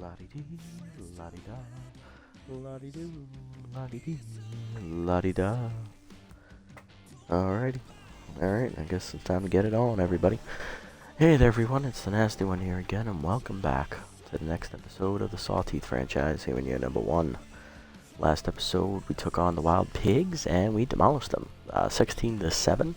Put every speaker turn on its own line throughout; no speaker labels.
La-di-dee, la-di-da, la-di-doo, la-di-dee, la-di-da. Alrighty. Alright, I guess it's time to get it on, everybody. Hey there, everyone, it's the Nasty One here again, and welcome back to the next episode of the Sawteeth franchise here in year number 1. Last episode, we took on the Wild Pigs, and we demolished them, 16-7,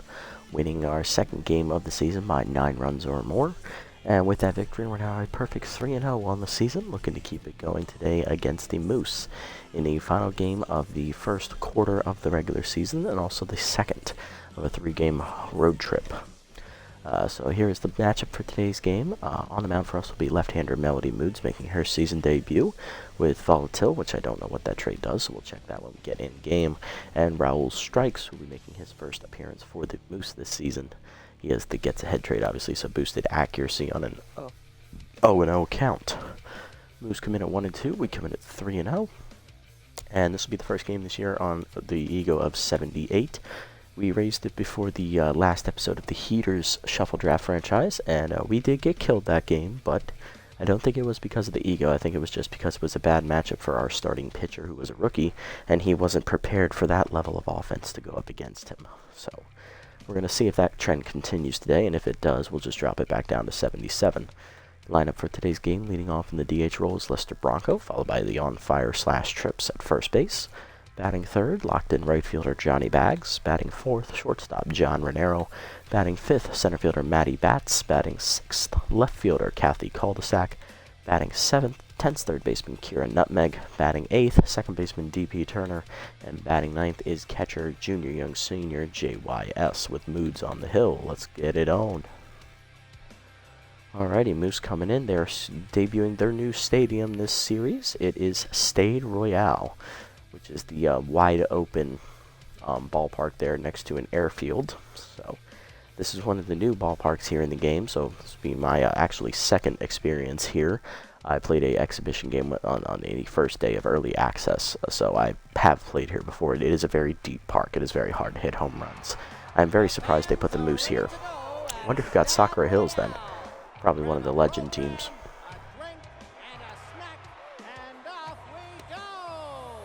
winning our second game of the season by 9 runs or more. And with that victory, we're now a perfect 3-0 on the season, looking to keep it going today against the Moose in the final game of the first quarter of the regular season, and also the second of a 3-game road trip. So here is the matchup for today's game. On the mound for us will be left-hander Melody Moods, making her season debut with Volatile, which I don't know what that trait does, so we'll check that when we get in game. And Raul Strikes, who will be making his first appearance for the Moose this season. He has the gets-ahead trait, obviously, so boosted accuracy on an 0-0 count. Moose come in at 1-2, we come in at 3-0. And this will be the first game this year on the ego of 78. We raised it before the last episode of the Heaters Shuffle Draft franchise, and we did get killed that game, but I don't think it was because of the ego. I think it was just because it was a bad matchup for our starting pitcher, who was a rookie, and he wasn't prepared for that level of offense to go up against him. So we're going to see if that trend continues today, and if it does, we'll just drop it back down to 77. Lineup for today's game, leading off in the DH role is Lester Bronco, followed by the on-fire/trips at first base. Batting third, locked-in right fielder Johnny Baggs. Batting fourth, shortstop John Renero. Batting fifth, center fielder Matty Batts. Batting sixth, left fielder Kathy Cul-de-sac. Batting seventh, 10th third baseman Kira Nutmeg. Batting eighth, second baseman D.P. Turner. And batting ninth is catcher Junior Young Senior JYS with Moods on the hill. Let's get it on. Alrighty, Moose coming in. They're debuting their new stadium this series. It is Stade Royale, which is the wide open ballpark there next to an airfield. So this is one of the new ballparks here in the game, so this will be my actually second experience here. I played a exhibition game on the first day of early access, so I have played here before. It is a very deep park. It is very hard to hit home runs. I'm very surprised they put the Moose here. I wonder if we got Sakura Hills then. Probably one of the legend teams.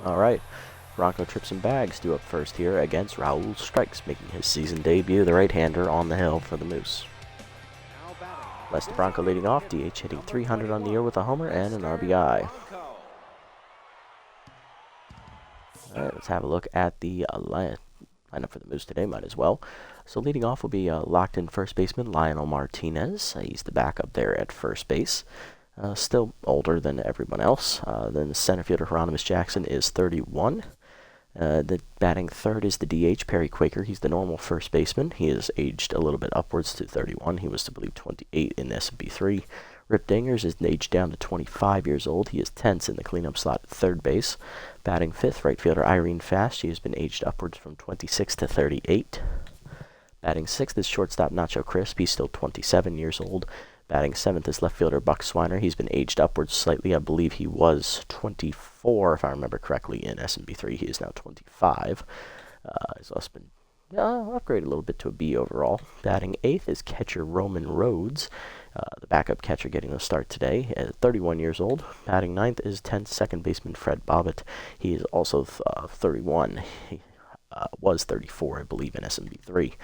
Alright, Bronco Trips and Bags due up first here against Raul Strikes, making his season debut, the right-hander on the hill for the Moose. Lester Bronco leading off, DH hitting 300 on the year with a homer and an RBI. Alright, let's have a look at the lineup for the Moose today, might as well. So leading off will be locked-in first baseman Lionel Martinez. He's the backup there at first base. Still older than everyone else. Then the center fielder Hieronymus Jackson is 31. The batting third is the DH Perry Quaker. He's the normal first baseman. He is aged a little bit upwards to 31. He was, I believe, 28 in S&P 3. Rip Dingers is aged down to 25 years old. He is tense in the cleanup slot at third base. Batting fifth, right fielder Irene Fast. She has been aged upwards from 26 to 38. Batting sixth is shortstop Nacho Crisp. He's still 27 years old. Batting seventh is left fielder Buck Swiner. He's been aged upwards slightly. I believe he was 24, if I remember correctly, in S&P 3. He is now 25. He's also been upgraded a little bit to a B overall. Batting eighth is catcher Roman Rhodes, the backup catcher getting the start today, at 31 years old. Batting ninth is 10th second baseman Fred Bobbitt. He is also 31. He was 34, I believe, in S&P 3.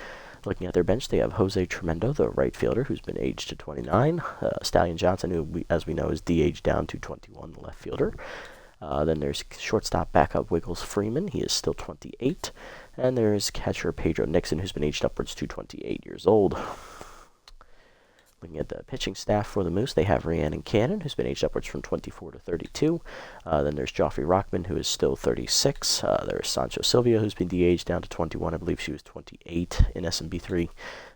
Looking at their bench, they have Jose Tremendo, the right fielder, who's been aged to 29. Stallion Johnson, who, as we know, is de-aged down to 21, the left fielder. Then there's shortstop backup Wiggles Freeman. He is still 28. And there's catcher Pedro Nixon, who's been aged upwards to 28 years old. Looking at the pitching staff for the Moose, they have Rhiannon Cannon, who's been aged upwards from 24 to 32. Then there's Joffrey Rockman, who is still 36. There's Sancho Silvia, who's been de-aged down to 21. I believe she was 28 in S&P 3.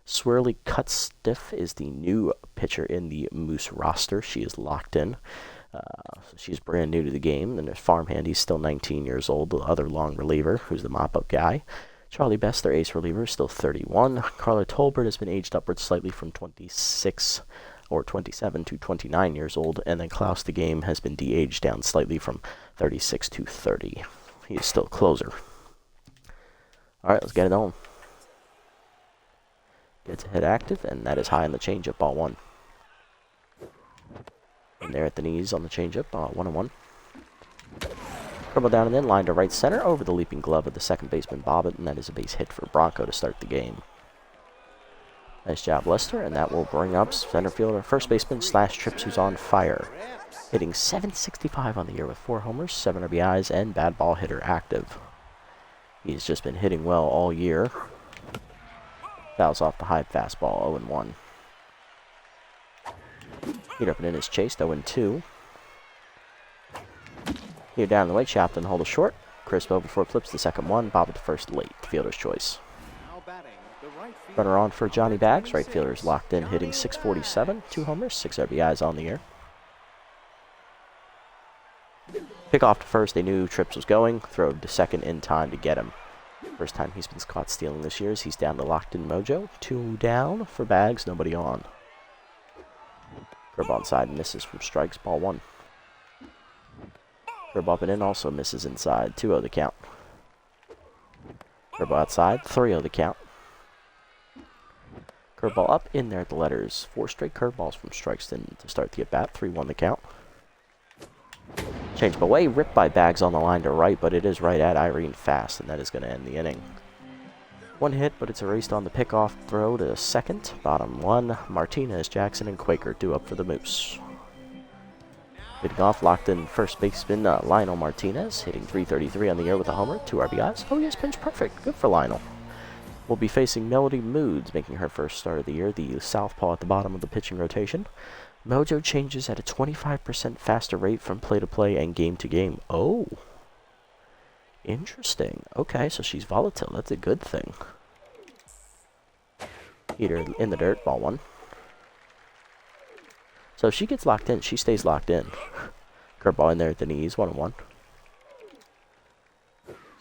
Swirly Cutstiff is the new pitcher in the Moose roster. She is locked in. So she's brand new to the game. Then there's Farmhand, he's still 19 years old, the other long reliever, who's the mop-up guy. Charlie Best, their ace reliever, is still 31. Carla Tolbert has been aged upwards slightly from 26 or 27 to 29 years old. And then Klaus the Game has been de-aged down slightly from 36 to 30. He is still a closer. Alright, let's get it on. Gets a hit active, and that is high on the changeup, ball one. In there at the knees on the changeup, 1-1. Curveball down and in, line to right center over the leaping glove of the second baseman Bobbitt, and that is a base hit for Bronco to start the game. Nice job, Lester, and that will bring up center fielder, first baseman slash Trips, who's on fire. Hitting .765 on the year with 4 homers, 7 RBIs, and bad ball hitter active. He's just been hitting well all year. Fouls off the high fastball, 0-1. Heat up and in is chased, 0-2. Here down the way, Chapman hold a short. Crispo before flips the second one. Bobbitt to first late. Fielder's choice. Runner on for Johnny Bags. Right fielder is locked in, hitting .647. 2 homers, 6 RBIs on the year. Pick off to first. They knew Trips was going. Throw to second in time to get him. First time he's been caught stealing this year. He's down to locked in mojo. 2 down for Bags. Nobody on. Curveball inside misses from strikes. Ball 1. Curveball up and in also misses inside. 2-0 the count. Curveball outside. 3-0 the count. Curveball up in there at the letters. 4 straight curveballs from strikes to start the at-bat. 3-1 the count. Change away. Ripped by Bags on the line to right, but it is right at Irene Fast, and that is going to end the inning. 1 hit, but it's erased on the pickoff throw to second. Bottom 1. Martinez, Jackson, and Quaker due up for the Moose. Hitting off, locked in first baseman Lionel Martinez, hitting .333 on the year with a homer, 2 RBIs. Oh, yes, pinch perfect. Good for Lionel. We'll be facing Melody Moods, making her first start of the year, the southpaw at the bottom of the pitching rotation. Mojo changes at a 25% faster rate from play to play and game to game. Oh, interesting. Okay, so she's volatile. That's a good thing. Heater in the dirt, ball 1. So if she gets locked in, she stays locked in. Curveball in there at the knees, 1-1.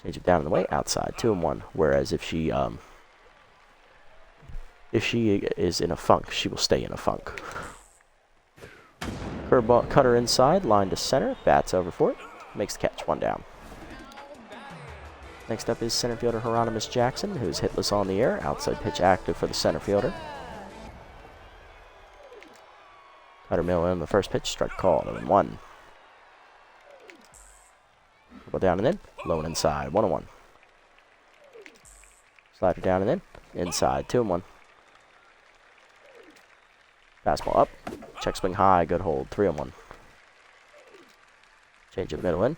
Change it down in the way, outside, 2-1. Whereas if she is in a funk, she will stay in a funk. Curveball, cutter inside, line to center, bats over for it, makes the catch, 1 down. Next up is center fielder Hieronymus Jackson, who's hitless on the air, outside pitch active for the center fielder. Cutter mill in the first pitch, strike called, 0-1. Curveball down and in, low and inside, 1-1. Slider down and in, inside, 2-1. Fastball up, check swing high, good hold, 3-1. Change of middle in,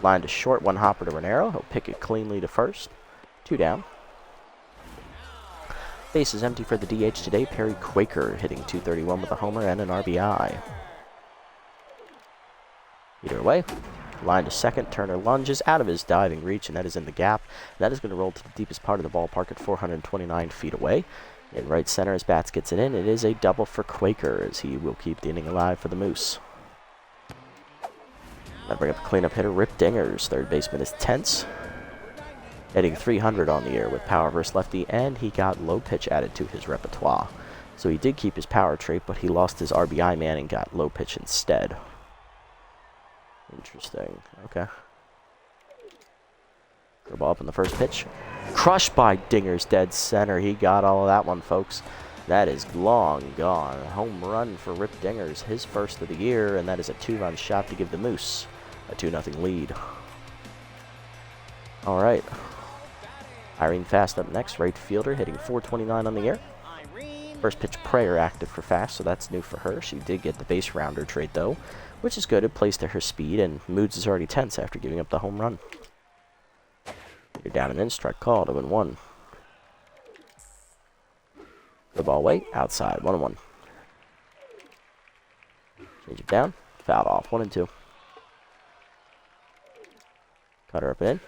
line to short, 1 hopper to Renero. He'll pick it cleanly to first, 2 down. Base is empty for the DH today. Perry Quaker hitting .231 with a homer and an RBI. Either way, line to second. Turner lunges out of his diving reach, and that is in the gap. That is going to roll to the deepest part of the ballpark at 429 feet away. In right center as Bats gets it in. It is a double for Quaker as he will keep the inning alive for the Moose. That'll bring up the cleanup hitter, Rip Dingers. Third baseman is tense. Hitting .300 on the year with power versus lefty, and he got low pitch added to his repertoire. So he did keep his power trait, but he lost his RBI man and got low pitch instead. Interesting. Okay. Curveball up in the first pitch. Crushed by Dingers, dead center. He got all of that one, folks. That is long gone. Home run for Rip Dingers, his first of the year, and that is a 2-run shot to give the Moose a 2-0 lead. All right. Irene Fast up next, right fielder, hitting .429 on the year. First pitch prayer active for Fast, so that's new for her. She did get the base rounder trait, though, which is good. It plays to her speed, and Moods is already tense after giving up the home run. You're down and in, strike called, 0-1. The ball away, outside, 1-1. Change it down, fouled off, 1-2. Cutter up and in.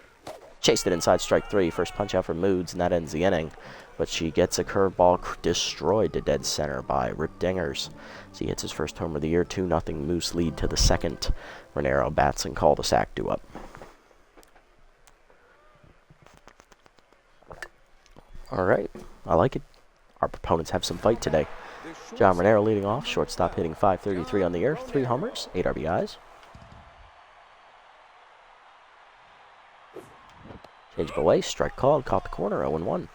Chased it inside, strike 3. First punch out for Moods, and that ends the inning. But she gets a curveball destroyed to dead center by Rip Dingers. So he hits his first homer of the year, 2-0 Moose lead to the second. Renero bats and cul-de-sac due up. All right, I like it. Our proponents have some fight today. John Renero leading off, shortstop hitting .533 on the year, 3 homers, 8 RBIs. Change up away, strike called, caught the corner, 0-1.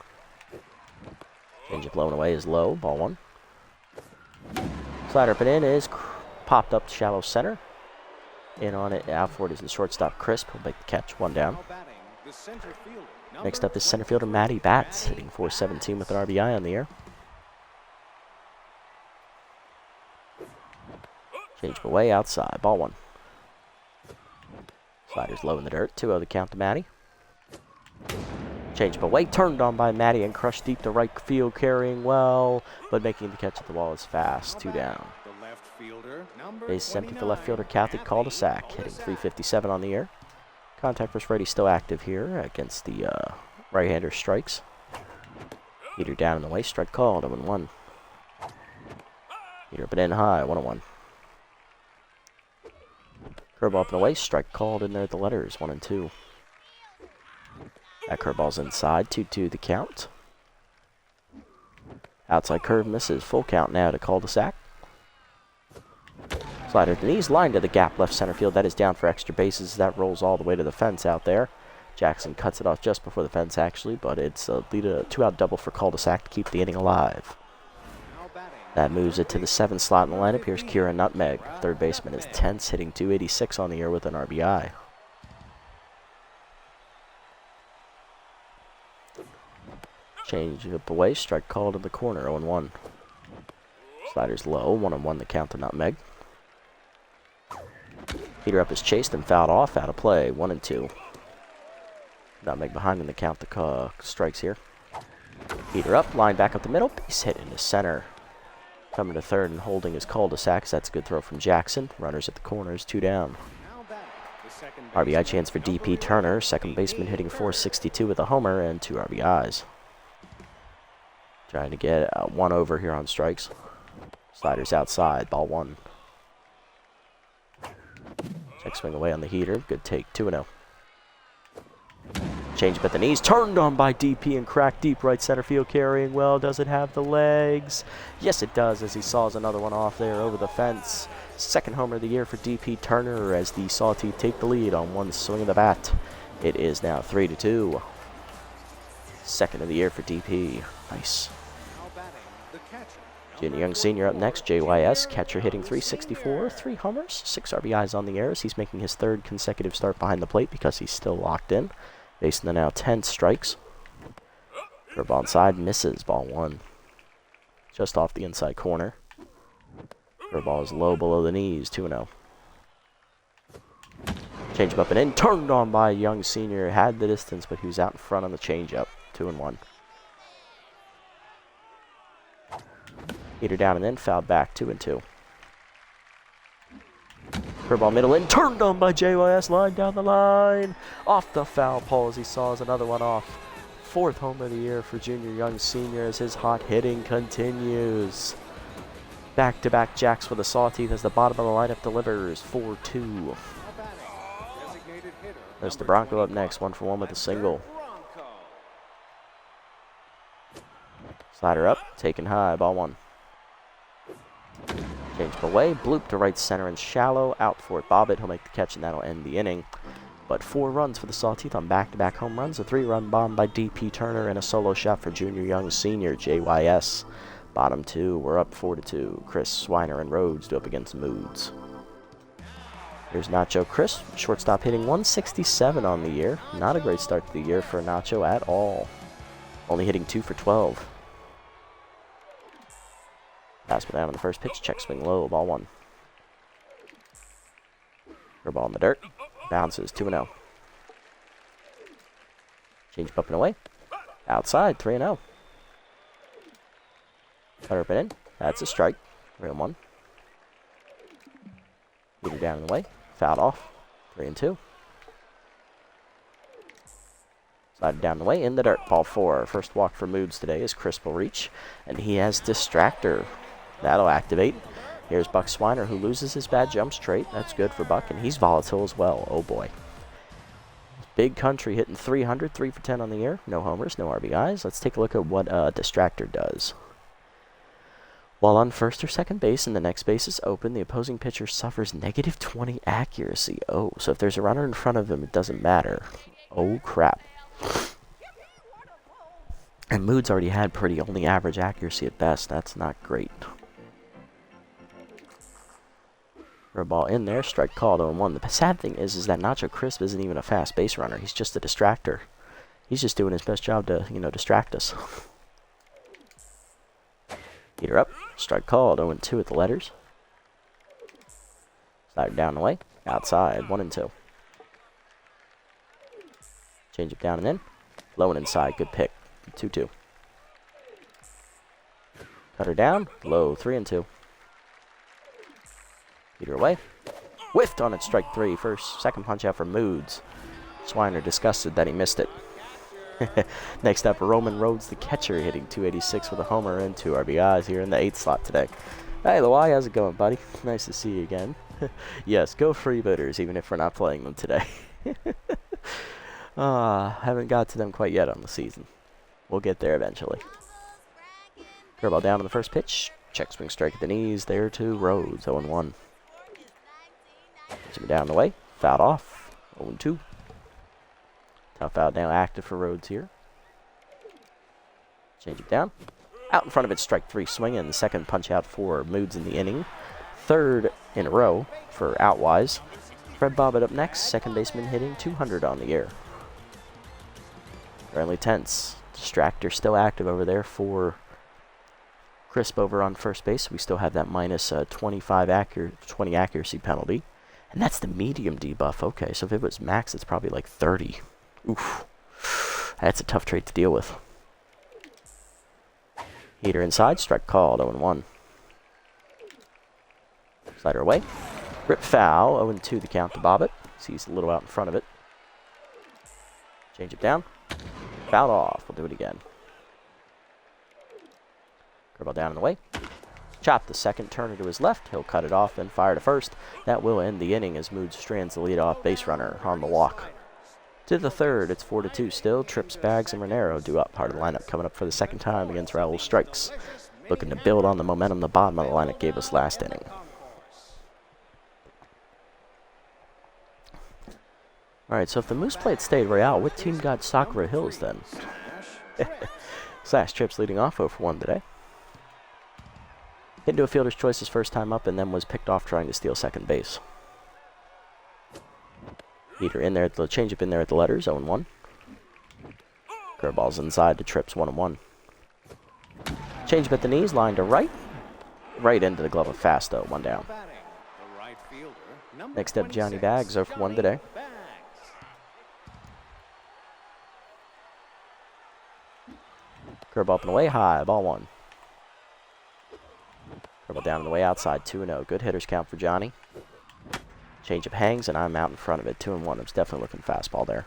Change up blown away is low, ball 1. Slider up and in is Popped up shallow center. In on it, out for it is the shortstop Crisp. He'll make the catch, one down. Next up is center fielder Matty Batts, hitting .417 with an RBI on the air. Change him away outside, ball one. Sliders low in the dirt, 2-0 the count to Matty. Change him away, turned on by Matty and crushed deep to right field, carrying well, but making the catch at the wall is fast, 2 down. Base is empty for left fielder Kathy Cul-de-sac, hitting .357 on the air. Contact versus righty still active here against the right-hander strikes. Heater down in the way, strike called, 0-1. Heater up and in high, 1-1. Curveball up and away, strike called in there at the letters, 1-2. That curveball's inside, 2-2 the count. Outside curve misses, full count now to Cul-de-sac. Slider to the knees, line to the gap left center field. That is down for extra bases. That rolls all the way to the fence out there. Jackson cuts it off just before the fence actually, but it's a 2-out double for Cul-de-sac to keep the inning alive. That moves it to the 7th slot in the lineup. Here's Kira Nutmeg. Third baseman is tense, hitting .286 on the year with an RBI. Change up away, strike called in the corner, 0-1. Sliders low, 1-1 the count to Nutmeg. Heater up is chased and fouled off, out of play, 1-2. Nutmeg behind in the count to strikes here. Heater up, line back up the middle, base hit into center. Coming to third and holding his Cul-de-sac. That's a good throw from Jackson. Runners at the corners, 2 down. RBI chance for DP Turner, second baseman hitting .462 with a homer and 2 RBIs. Trying to get 1 over here on strikes. Sliders outside, ball 1. Check swing away on the heater, good take, 2-0. Change up at the knees, turned on by DP and cracked deep right center field, carrying well. Does it have the legs? Yes, it does, as he saws another one off there over the fence. Second homer of the year for DP Turner as the Sawteeth take the lead on one swing of the bat. It is now 3-2. Second of the year for DP. Nice. Junior Young Sr. up next, JYS, catcher hitting .364, 3 homers, 6 RBIs on the air as he's making his 3rd consecutive start behind the plate because he's still locked in. Facing the now 10 strikes. Curveball inside, misses, ball 1. Just off the inside corner. Curveball is low below the knees, 2-0. Changeup up and in, turned on by Young Sr. Had the distance, but he was out in front on the changeup, 2-1. Heater down and in, fouled back, 2-2. Curveball middle in, turned on by JYS, line down the line. Off the foul pole as he saws another one off. 4th homer of the year for Junior Young Sr. as his hot hitting continues. Back-to-back jacks for the Sawteeth as the bottom of the lineup delivers, 4-2. There's the Bronco up next, 1-for-1 with a single. Slider up, taken high, ball 1. Change away, bloop to right center and shallow, out for it. Bobbitt, he'll make the catch and that'll end the inning. But 4 runs for the Sawteeth on back-to-back home runs, a 3-run bomb by DP Turner and a solo shot for Junior Young Sr. JYS. Bottom 2, we're up 4-2. Chris, Swiner, and Rhodes do up against Moods. Here's Nacho Chris, shortstop hitting .167 on the year. Not a great start to the year for Nacho at all. Only hitting 2 for 12. Fastball down on the first pitch, check swing low, ball 1. Curveball in the dirt, bounces, 2-0. Change up and away, outside, 3-0. Cutter up and in, that's a strike, 3-1. Heater down in the way, fouled off, 3-2. Slide down the way, in the dirt, ball 4. First walk for Moods today is Chris will reach, and he has Distractor. That'll activate. Here's Buck Swiner, who loses his bad jumps trait. That's good for Buck, and he's volatile as well. Oh boy. Big Country hitting .300, 3 for 10 on the year. No homers, no RBIs. Let's take a look at what Distractor does. While on first or second base and the next base is open, the opposing pitcher suffers -20 accuracy. Oh, so if there's a runner in front of him, it doesn't matter. Oh, crap. And Moods already had pretty only average accuracy at best. That's not great. Throw a ball in there, strike called 0-1. The sad thing is that Nacho Crisp isn't even a fast base runner. He's just a distractor. He's just doing his best job to, distract us. Heater up, strike called 0-2 at the letters. Slider down the way, outside 1-2. Change it down and in. Low and inside, good pick. 2-2. Cutter down, low 3-2. Heater away. Whiffed on it, strike 3. Second punch out for Moods. Swiner disgusted that he missed it. Next up, Roman Rhodes, the catcher, hitting 286 with a homer and 2 RBIs here in the 8th slot today. Hey, Lawai, how's it going, buddy? Nice to see you again. Yes, go freebooters, even if we're not playing them today. Haven't got to them quite yet on the season. We'll get there eventually. Curveball down on the first pitch. Check swing strike at the knees. There to Rhodes, 0-1. Down the way. Fouled off, 0-2. Tough out now, active for Rhodes here. Change it down. Out in front of it, strike 3, swinging. The second punch out for Moods in the inning. Third in a row for Outwise. Fred Bobbitt up next, second baseman hitting 200 on the year. Friendly tense. Distractor still active over there for Crisp over on first base. We still have that minus 20 accuracy penalty. And that's the medium debuff. Okay, so if it was max, it's probably like 30. Oof. That's a tough trait to deal with. Heater inside, strike called, 0-1. Slider away. Rip foul, 0-2 the count to Bobbitt. He's a little out in front of it. Change it down. Fouled off. We'll do it again. Curveball down in the way. Chop the second, turner to his left. He'll cut it off and fire to first. That will end the inning as Mood strands the leadoff base runner on the walk. To the third, it's 4-2 still. Trips, Bags, and Renero do up part of the lineup, coming up for the second time against Raul Strikes. Looking to build on the momentum the bottom of the lineup gave us last inning. Alright, so if the Moose play at Stade Royale, what team got Sakura Hills then? Slash Trips leading off 0-1 today. Hit into a fielder's choice his first time up and then was picked off trying to steal second base. Heater in there, the changeup in there at the letters, 0-1. Curveball's inside to Trips, 1-1. Changeup at the knees, line to right. Right into the glove of Fasto, 1 down. Next up, Johnny Bags, 0-1 today. Curveball up and away, high, ball 1. Curveball down and away outside, 2-0. Good hitters count for Johnny. Changeup hangs, and I'm out in front of it, 2-1. I'm definitely looking fastball there.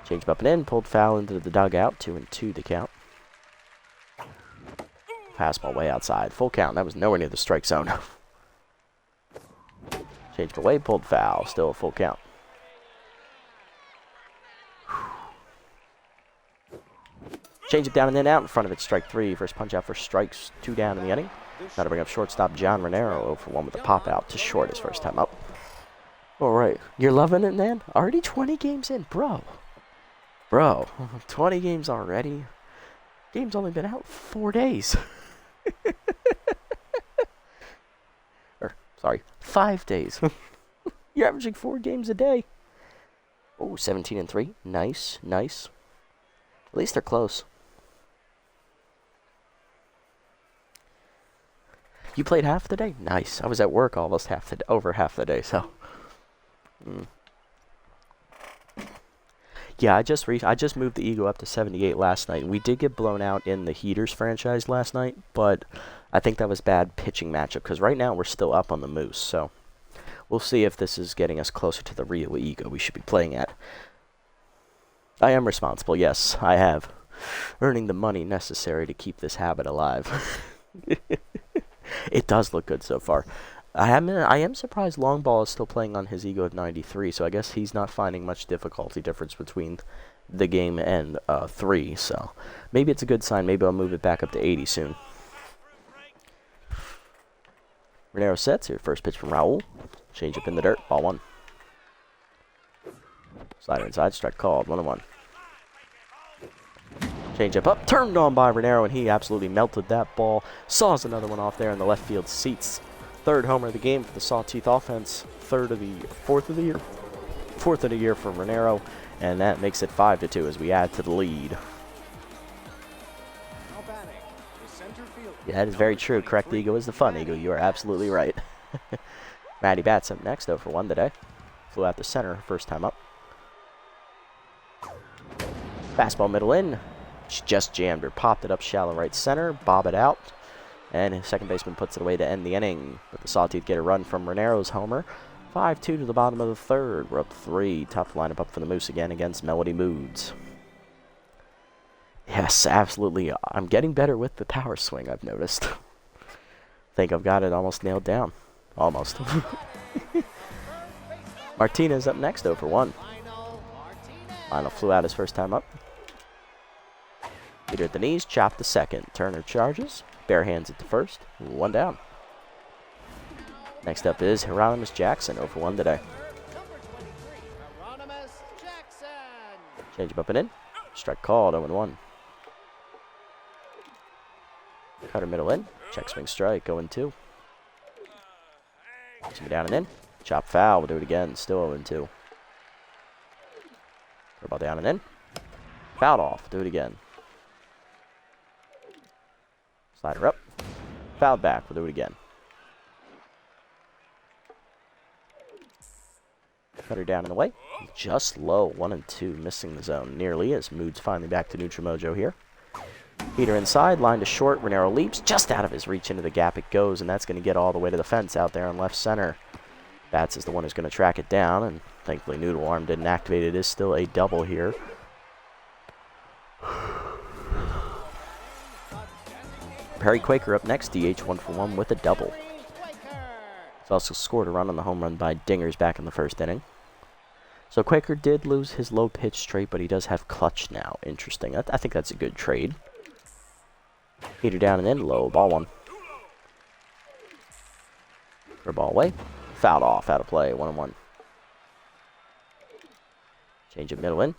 Changeup up and in, pulled foul into the dugout, 2-2 the count. Fastball way outside, full count. That was nowhere near the strike zone. Changeup away, pulled foul, still a full count. Change it down and then out in front of it, strike 3. First punch out for strikes, 2 down in the inning. Now to bring up shortstop John Renero, 0-1 with a pop out to short his first time up. All right, you're loving it, man? Already 20 games in, bro. Bro, 20 games already? Game's only been out 4 days. Sorry, 5 days. You're averaging 4 games a day. Oh, 17-3. Nice, nice. At least they're close. You played half the day? Nice. I was at work almost over half the day, so. Yeah, I just moved the ego up to 78 last night. We did get blown out in the Heaters franchise last night, but I think that was bad pitching matchup because right now we're still up on the Moose, so we'll see if this is getting us closer to the real ego we should be playing at. I am responsible, yes, I have. Earning the money necessary to keep this habit alive. It does look good so far. I am surprised Longball is still playing on his ego of 93, so I guess he's not finding much difficulty difference between the game and 3, so maybe it's a good sign. Maybe I'll move it back up to 80 soon. Renero sets here. First pitch from Raul. Change up in the dirt. Ball 1. Slider inside. Strike called. 1-1. Change up. Turned on by Renero, and he absolutely melted that ball. Saws another one off there in the left field seats. Third homer of the game for the Sawteeth offense. Fourth of the year for Renero, and that makes it 5-2 as we add to the lead. Yeah, that is very true. Correct ego is the fun ego. You are absolutely right. Maddie bats up next, 0 for 1 today. Flew out to center, first time up. Fastball middle in. She just jammed her. Popped it up shallow right center. Bob it out. And his second baseman puts it away to end the inning. But the Sawteeth get a run from Renero's homer. 5-2 to the bottom of the third. We're up 3. Tough lineup up for the Moose again against Melody Moods. Yes, absolutely. I'm getting better with the power swing, I've noticed. Think I've got it almost nailed down. Almost. Martinez up next, 0 for 1. Lionel flew out his first time up. Leader at the knees, chopped the second. Turner charges, bare hands at the first. 1 down. Next up is Hieronymus Jackson, 0 for 1 today. Change him up and in. Strike called, 0-1. Cutter middle in. Check swing strike, 0-2. Swing down and in. Chop foul, we'll do it again. Still 0-2. Ball down and in. Fouled off, do it again. Slider up. Fouled back, we'll do it again. Cutter down and away. Just low, 1-2, missing the zone nearly as Moods finally back to neutral mojo here. Heater inside, line to short. Renero leaps just out of his reach into the gap. It goes, and that's going to get all the way to the fence out there on left center. Bats is the one who's going to track it down, and thankfully Noodle Arm didn't activate. It is still a double here. Perry Quaker up next, DH 1 for 1 with a double. He's also scored a run on the home run by Dingers back in the first inning. So Quaker did lose his low pitch straight, but he does have clutch now. Interesting. I think that's a good trade. Heater down and in, low, ball 1. For ball away. Fouled off, out of play, 1-1. Change it middle in.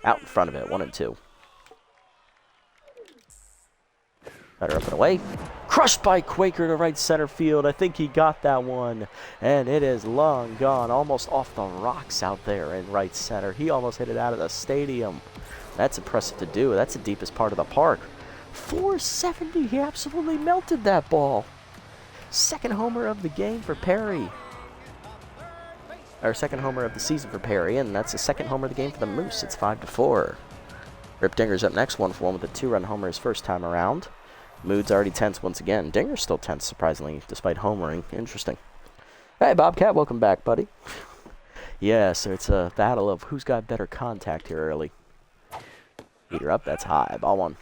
Out in front of it, 1-2. Cutter up and away. Crushed by Quaker to right center field. I think he got that one. And it is long gone. Almost off the rocks out there in right center. He almost hit it out of the stadium. That's impressive to do. That's the deepest part of the park. 470. He absolutely melted that ball. Second homer of the game for Perry. Or second homer of the season for Perry. And that's the second homer of the game for the Moose. It's 5-4. Rip Dinger's up next, 1 for 1 with a 2-run homer his first time around. Mood's already tense once again. Dinger's still tense, surprisingly, despite homering. Interesting. Hey, Bobcat, welcome back, buddy. Yeah, so it's a battle of who's got better contact here early. Heater up, that's high. Ball 1.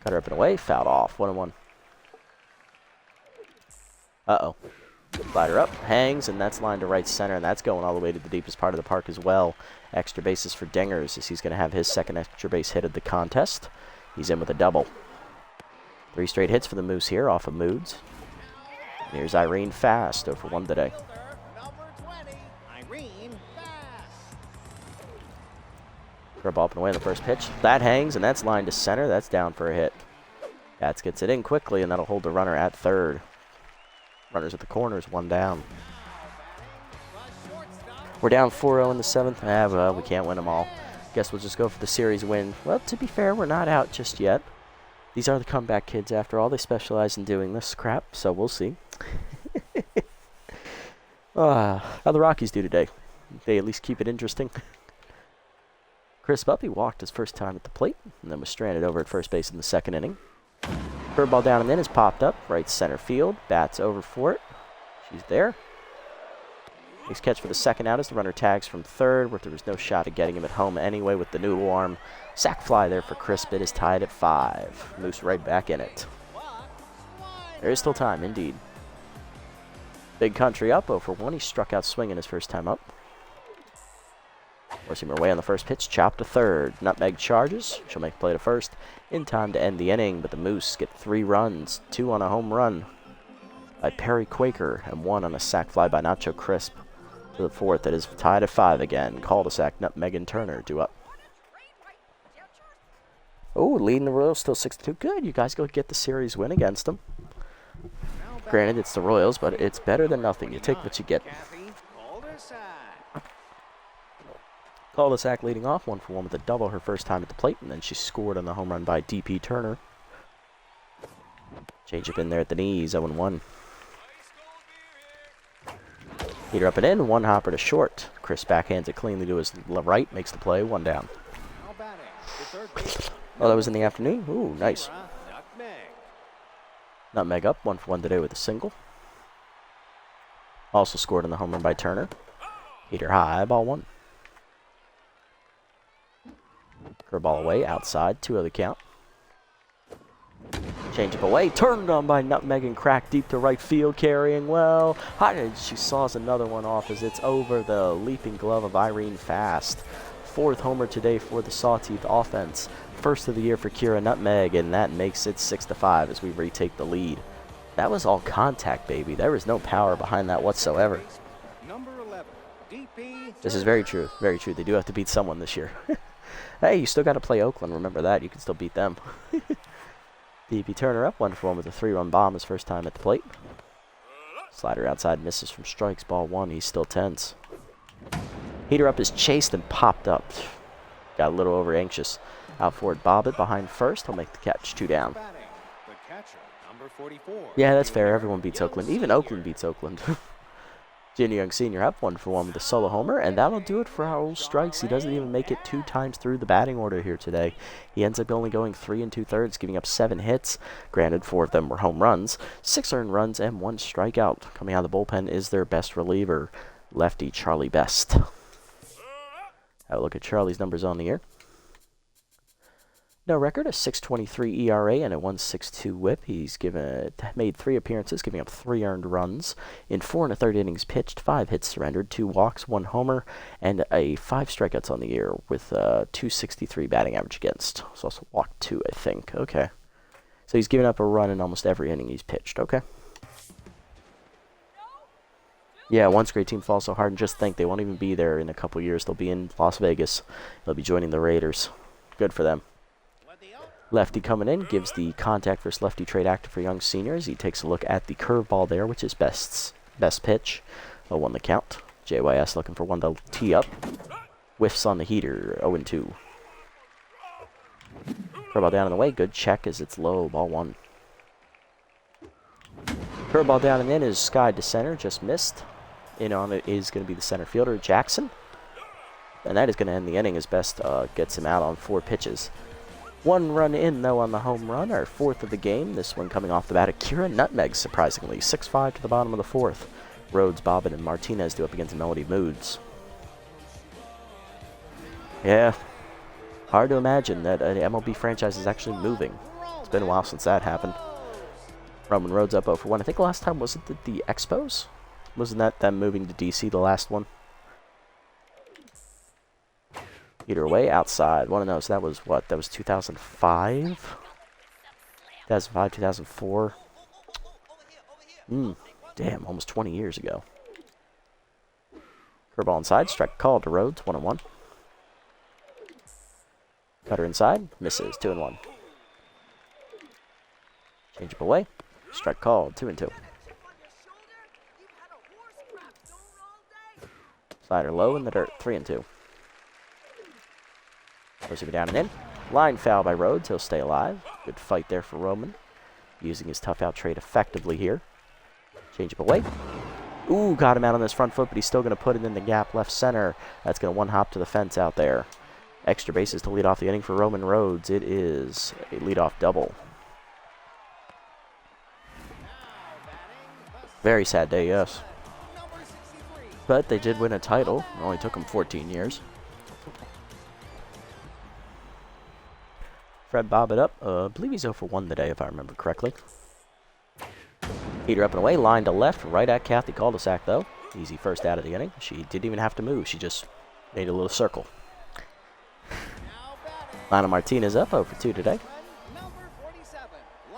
Cutter up and away, fouled off. 1-1. Uh-oh. Slider up, hangs, and that's lined to right center, and that's going all the way to the deepest part of the park as well. Extra bases for Dingers as he's going to have his second extra base hit of the contest. He's in with a double. 3 straight hits for the Moose here off of Moods. And here's Irene Fast, 0 for 1 today. Throw ball up and away on the first pitch. That hangs, and that's lined to center. That's down for a hit. Bats gets it in quickly, and that'll hold the runner at third. Runners at the corners, 1 down. We're down 4-0 in the 7th. Well, we can't win them all. Guess we'll just go for the series win. Well, to be fair, we're not out just yet. These are the comeback kids, after all. They specialize in doing this crap, so we'll see. How the Rockies do today? They at least keep it interesting. Chris Buppy walked his first time at the plate, and then was stranded over at first base in the second inning. Curveball down and in is popped up, right center field. Bats over for it. She's there. Next catch for the second out as the runner tags from third, where there was no shot at getting him at home anyway with the Noodle Arm. Sac fly there for Crisp. It is tied at 5. Moose right back in it. There is still time, indeed. Big Country up 0 for 1. He struck out swinging his first time up. Forcing her away on the first pitch, chopped to third. Nutmeg charges. She'll make a play to first in time to end the inning, but the Moose get 3 runs, 2 on a home run by Perry Quaker and 1 on a sac fly by Nacho Crisp. To the 4th, it is tied at 5 again. Cul-de-sac, Nutmeg and Turner due up. Oh, leading the Royals, still 6-2. Good, you guys go get the series win against them. Granted, it's the Royals, but it's better than nothing. You take what you get. Cul-de-sac leading off, 1-for-1 with a double her first time at the plate, and then she scored on the home run by D.P. Turner. Change up in there at the knees, 0-1. Heater up and in, one hopper to short. Chris backhands it cleanly to his right, makes the play, one down. Oh, that was in the afternoon? Ooh, nice. Nutmeg up, 1-for-1 today with a single. Also scored on the home run by Turner. Heater high, ball one. Curveball away, outside, 2-0 the count. Change up away, turned on by Nutmeg and cracked deep to right field, carrying well. She saws another one off as it's over the leaping glove of Irene Fast. 4th homer today for the Sawteeth offense. First of the year for Kira Nutmeg, and that makes it 6-5 as we retake the lead. That was all contact, baby. There was no power behind that whatsoever. This is very true. Very true. They do have to beat someone this year. Hey, you still got to play Oakland. Remember that. You can still beat them. D.P. Turner up, 1-for-1 with a 3-run bomb his first time at the plate. Slider outside, misses from strikes, ball one. He's still tense. Heater up is chased and popped up. Got a little over anxious. Out forward, Bobbitt behind first. He'll make the catch, 2 down. Yeah, that's fair. Everyone beats Oakland. Even Oakland beats Oakland. Jin Young Sr. up, 1-for-1 with a solo homer, and that'll do it for Howell Strikes. He doesn't even make it 2 times through the batting order here today. He ends up only going 3 2/3, giving up 7 hits. Granted, 4 of them were home runs, 6 earned runs, and 1 strikeout. Coming out of the bullpen is their best reliever, lefty Charlie Best. Have a look at Charlie's numbers on the year. No record, a 6.23 ERA and a 1.62 WHIP. He's made 3 appearances, giving up 3 earned runs. In 4 1/3 innings pitched, 5 hits surrendered, 2 walks, 1 homer, and 5 strikeouts on the year with 2.63 batting average against. He's also walked 2, I think. Okay. So he's given up a run in almost every inning he's pitched. Okay. Yeah, once great team falls so hard, and just think they won't even be there in a couple years. They'll be in Las Vegas. They'll be joining the Raiders. Good for them. Lefty coming in, gives the contact versus lefty trade active for Young Seniors. He takes a look at the curveball there, which is best pitch. 0-1 the count. JYS looking for one to tee up. Whiffs on the heater, 0-2. Curveball down and away, good check as it's low, ball one. Curveball down and in is skied to center, just missed. In on it is going to be the center fielder, Jackson. And that is going to end the inning as Best gets him out on 4 pitches. 1 run in, though, on the home run, our 4th of the game. This one coming off the bat of Kira Nutmeg, surprisingly. 6-5 to the bottom of the 4th. Rhodes, Bobbitt, and Martinez do up against Melody Moods. Yeah, hard to imagine that an MLB franchise is actually moving. It's been a while since that happened. Roman Rhodes up 0-for-1. I think last time, was it the Expos? Wasn't that them moving to DC, the last one? Heater away, outside. 1-0. So that was what? That was 2005? 2005, 2004. Damn, almost 20 years ago. Curveball inside, strike called to Rhodes, 1-1. Cutter inside, misses, 2-1. Change up away, strike called, 2-2. Slider low in the dirt, 3-2. Goes down and in. Line foul by Rhodes. He'll stay alive. Good fight there for Roman. Using his tough out trade effectively here. Change up away. Ooh, got him out on his front foot, but he's still going to put it in the gap left center. That's going to one hop to the fence out there. Extra bases to lead off the inning for Roman Rhodes. It is a leadoff double. Very sad day, yes. But they did win a title. It only took them 14 years. Fred Bobbitt up. I believe he's 0-for-1 today, if I remember correctly. Heater up and away, line to left, right at Kathy Cul-de-sac, though. Easy first out of the inning. She didn't even have to move. She just made a little circle. Lana Martinez up 0-for-2 today.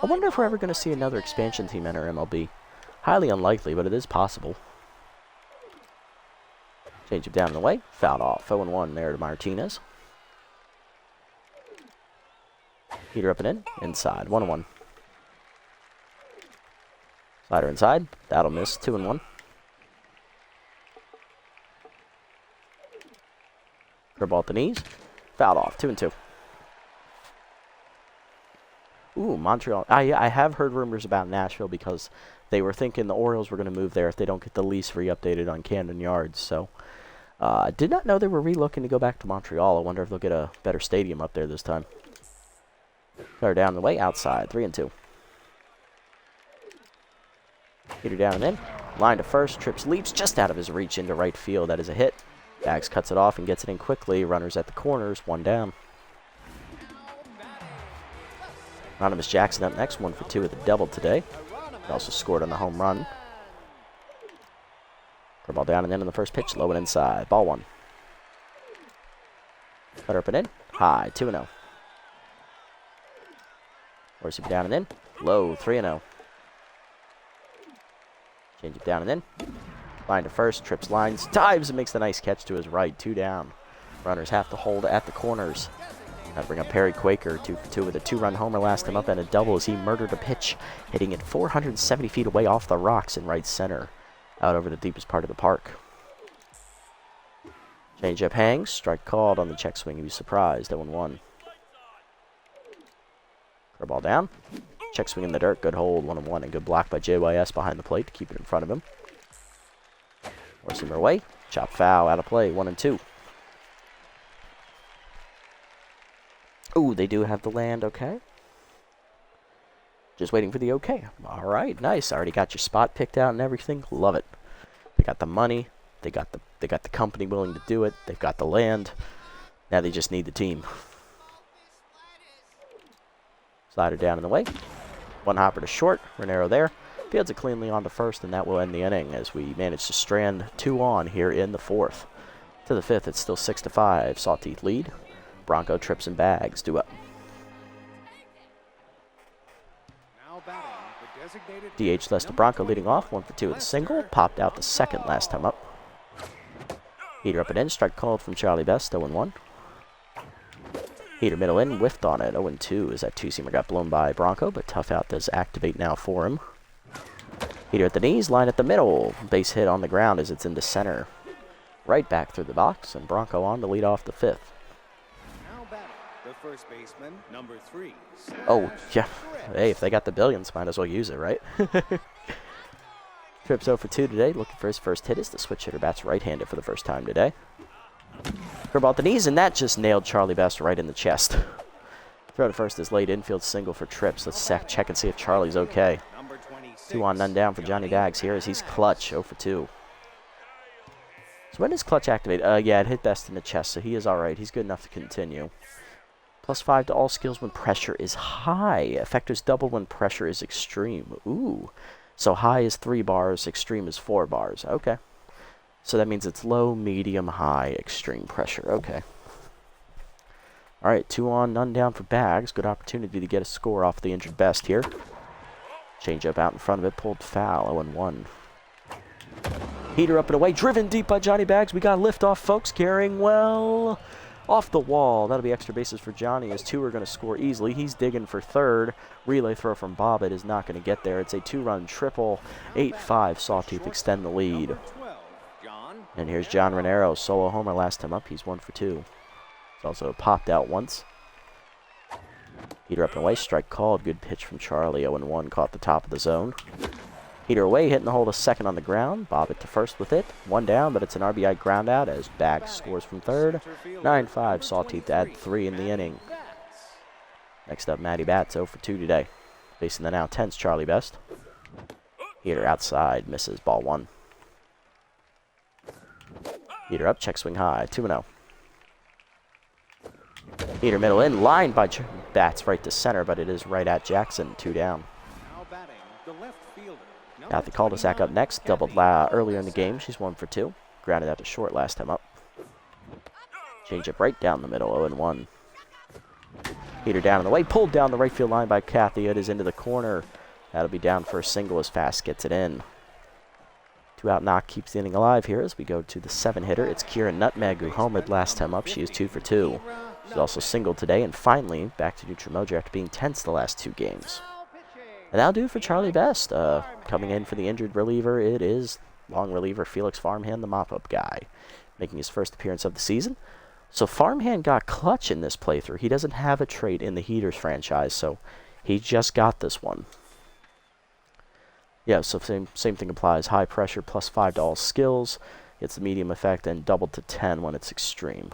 I wonder if we're ever going to see another expansion team enter MLB. Highly unlikely, but it is possible. Change it down and away. Fouled off. 0-1 there to Martinez. Heater up and in. Inside. 1-1. Slider inside. That'll miss. 2-1. Curveball at the knees. Fouled off. 2-2. Ooh, Montreal. I have heard rumors about Nashville because they were thinking the Orioles were going to move there if they don't get the lease re-updated on Camden Yards. So, I did not know they were re-looking to go back to Montreal. I wonder if they'll get a better stadium up there this time. Cutter down the way, outside. 3-2. Heater down and in. Line to first. Trips, leaps just out of his reach into right field. That is a hit. Bags cuts it off and gets it in quickly. Runners at the corners. 1 down. Anonymous Jackson up next, 1 for 2 with a double today. He also scored on the home run. Curveball down and in on the first pitch, low and inside. Ball 1. Cutter up and in, high, 2-0. Force it down and in, low, 3-0. Change it down and in. Line to first, trips lines, dives and makes the nice catch to his right, 2 down. Runners have to hold at the corners. That'll bring up Perry Quaker, 2 for 2 with a 2-run homer last time up and a double as he murdered a pitch, hitting it 470 feet away off the rocks in right center, out over the deepest part of the park. Changeup hangs, strike called on the check swing. You'd be surprised, 0-1. Curveball down, check swing in the dirt, good hold, 1-1, and good block by JYS behind the plate to keep it in front of him. Forcing her away, chop foul, out of play, 1-2. Ooh, they do have the land, okay. Just waiting for the okay. All right, nice. Already got your spot picked out and everything. Love it. They got the money. They got the company willing to do it. They've got the land. Now they just need the team. Slider down in the way. 1 hopper to short. Renero there. Fields it cleanly on to first, and that will end the inning as we manage to strand 2 on here in the 4th. To the 5th, it's still 6-5. Sawteeth lead. Bronco trips and bags due up. DH Lester Bronco leading off, 1 for 2 with a single. Popped out the second last time up. Heater up and in, strike called from Charlie Best, 0-1. Heater middle in, whiffed on it, 0-2 as that 2-seamer got blown by Bronco, but tough out does activate now for him. Heater at the knees, line at the middle. Base hit on the ground as it's into center. Right back through the box, and Bronco on to lead off the 5th.
The first baseman, number 3.
Oh, yeah. Hey, if they got the billions, might as well use it, right? Trips 0 for 2 today, looking for his first hit as the switch hitter bats right-handed for the first time today. Curveball at the knees, and that just nailed Charlie Best right in the chest. Throw to first is late infield single for Trips. Let's check and see if Charlie's okay. 2 on, none down for Johnny Bags here as he's clutch, 0 for 2. So when does clutch activate? Yeah, it hit Best in the chest, so he is all right. He's good enough to continue. +5 to all skills when pressure is high. Effectors double when pressure is extreme. Ooh. So high is 3 bars, extreme is 4 bars. Okay. So that means it's low, medium, high, extreme pressure. Okay. All right, 2 on, none down for Bags. Good opportunity to get a score off the injured Best here. Changeup out in front of it, pulled foul, 0-1. Heater up and away, driven deep by Johnny Bags. We got liftoff, folks, carrying well off the wall. That'll be extra bases for Johnny as 2 are going to score easily. He's digging for third. Relay throw from Bobbitt is not going to get there. It's a 2-run triple. 8-5. Sawteeth extend the lead. And here's John Renero. Solo homer last time up. He's 1 for 2. He's also popped out once. Heater up and away. Strike called. Good pitch from Charlie. 0-1. Caught the top of the zone. Heater away, hitting the hole to second on the ground. Bobbitt to first with it. 1 down, but it's an RBI ground out as Bags scores from third. 9-5, Sawteeth to add 3 in the inning. Next up, Matty Bats, 0 for 2 today. Facing the now tense Charlie Best. Heater outside, misses, ball 1. Heater up, check swing high, 2-0. Heater middle in, lined by Bats right to center, but it is right at Jackson, 2 down. Kathy Cul-de-sac up next, doubled earlier in the game. She's 1 for 2. Grounded out to short last time up. Changeup right down the middle, 0-1. Heater down in the way, pulled down the right field line by Kathy. It is into the corner. That'll be down for a single as Fast gets it in. 2 out knock keeps the inning alive here as we go to the 7-hitter. It's Kieran Nutmeg who homered last time up. She is 2 for 2. She's also singled today, and finally back to neutral mojo after being tense the last 2 games. And that'll do for Charlie Best. Coming in for the injured reliever, it is long reliever Felix Farmhand, the mop-up guy, making his first appearance of the season. So Farmhand got clutch in this playthrough. He doesn't have a trait in the Heaters franchise, so he just got this one. Yeah, so same thing applies. High pressure plus 5 to all skills. It's the medium effect and doubled to 10 when it's extreme.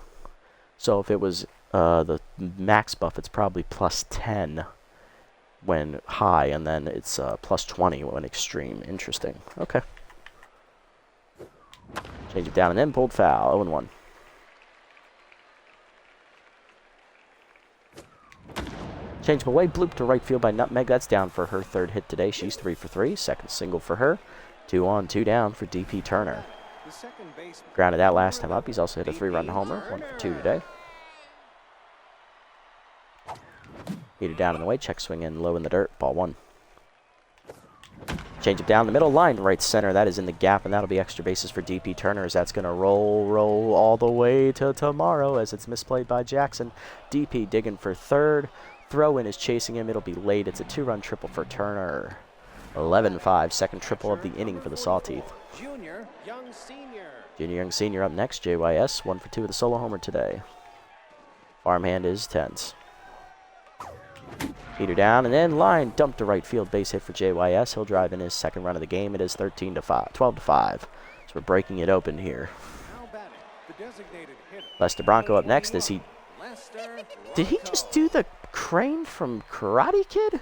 So if it was the max buff, it's probably plus 10 when high, and then it's plus 20 when extreme. Interesting. Okay. Change it down and in. Pulled foul. 0-1. Change him away. Bloop to right field by Nutmeg. That's down for her third hit today. She's 3 for 3. Second single for her. 2 on, 2 down for DP Turner. Grounded out last time up. He's also hit a 3-run homer. 1 for 2 today. Heater down in the way. Check swing in low in the dirt. Ball 1. Change it down the middle. Line right center. That is in the gap, and that'll be extra bases for DP Turner as that's going to roll all the way to tomorrow as it's misplayed by Jackson. DP digging for third. Throw in is chasing him. It'll be late. It's a 2-run triple for Turner. 11-5. Second triple of the inning for the Sawteeth.
Junior Young Senior.
Junior Young Senior up next. JYS 1 for 2 with a solo homer today. Farmhand is tense. Heater down and then line dumped to right field, base hit for JYS. He'll drive in his second run of the game. It is 12-5. So we're breaking it open here. Lester Bronco up next as he... Did he just do the crane from Karate Kid?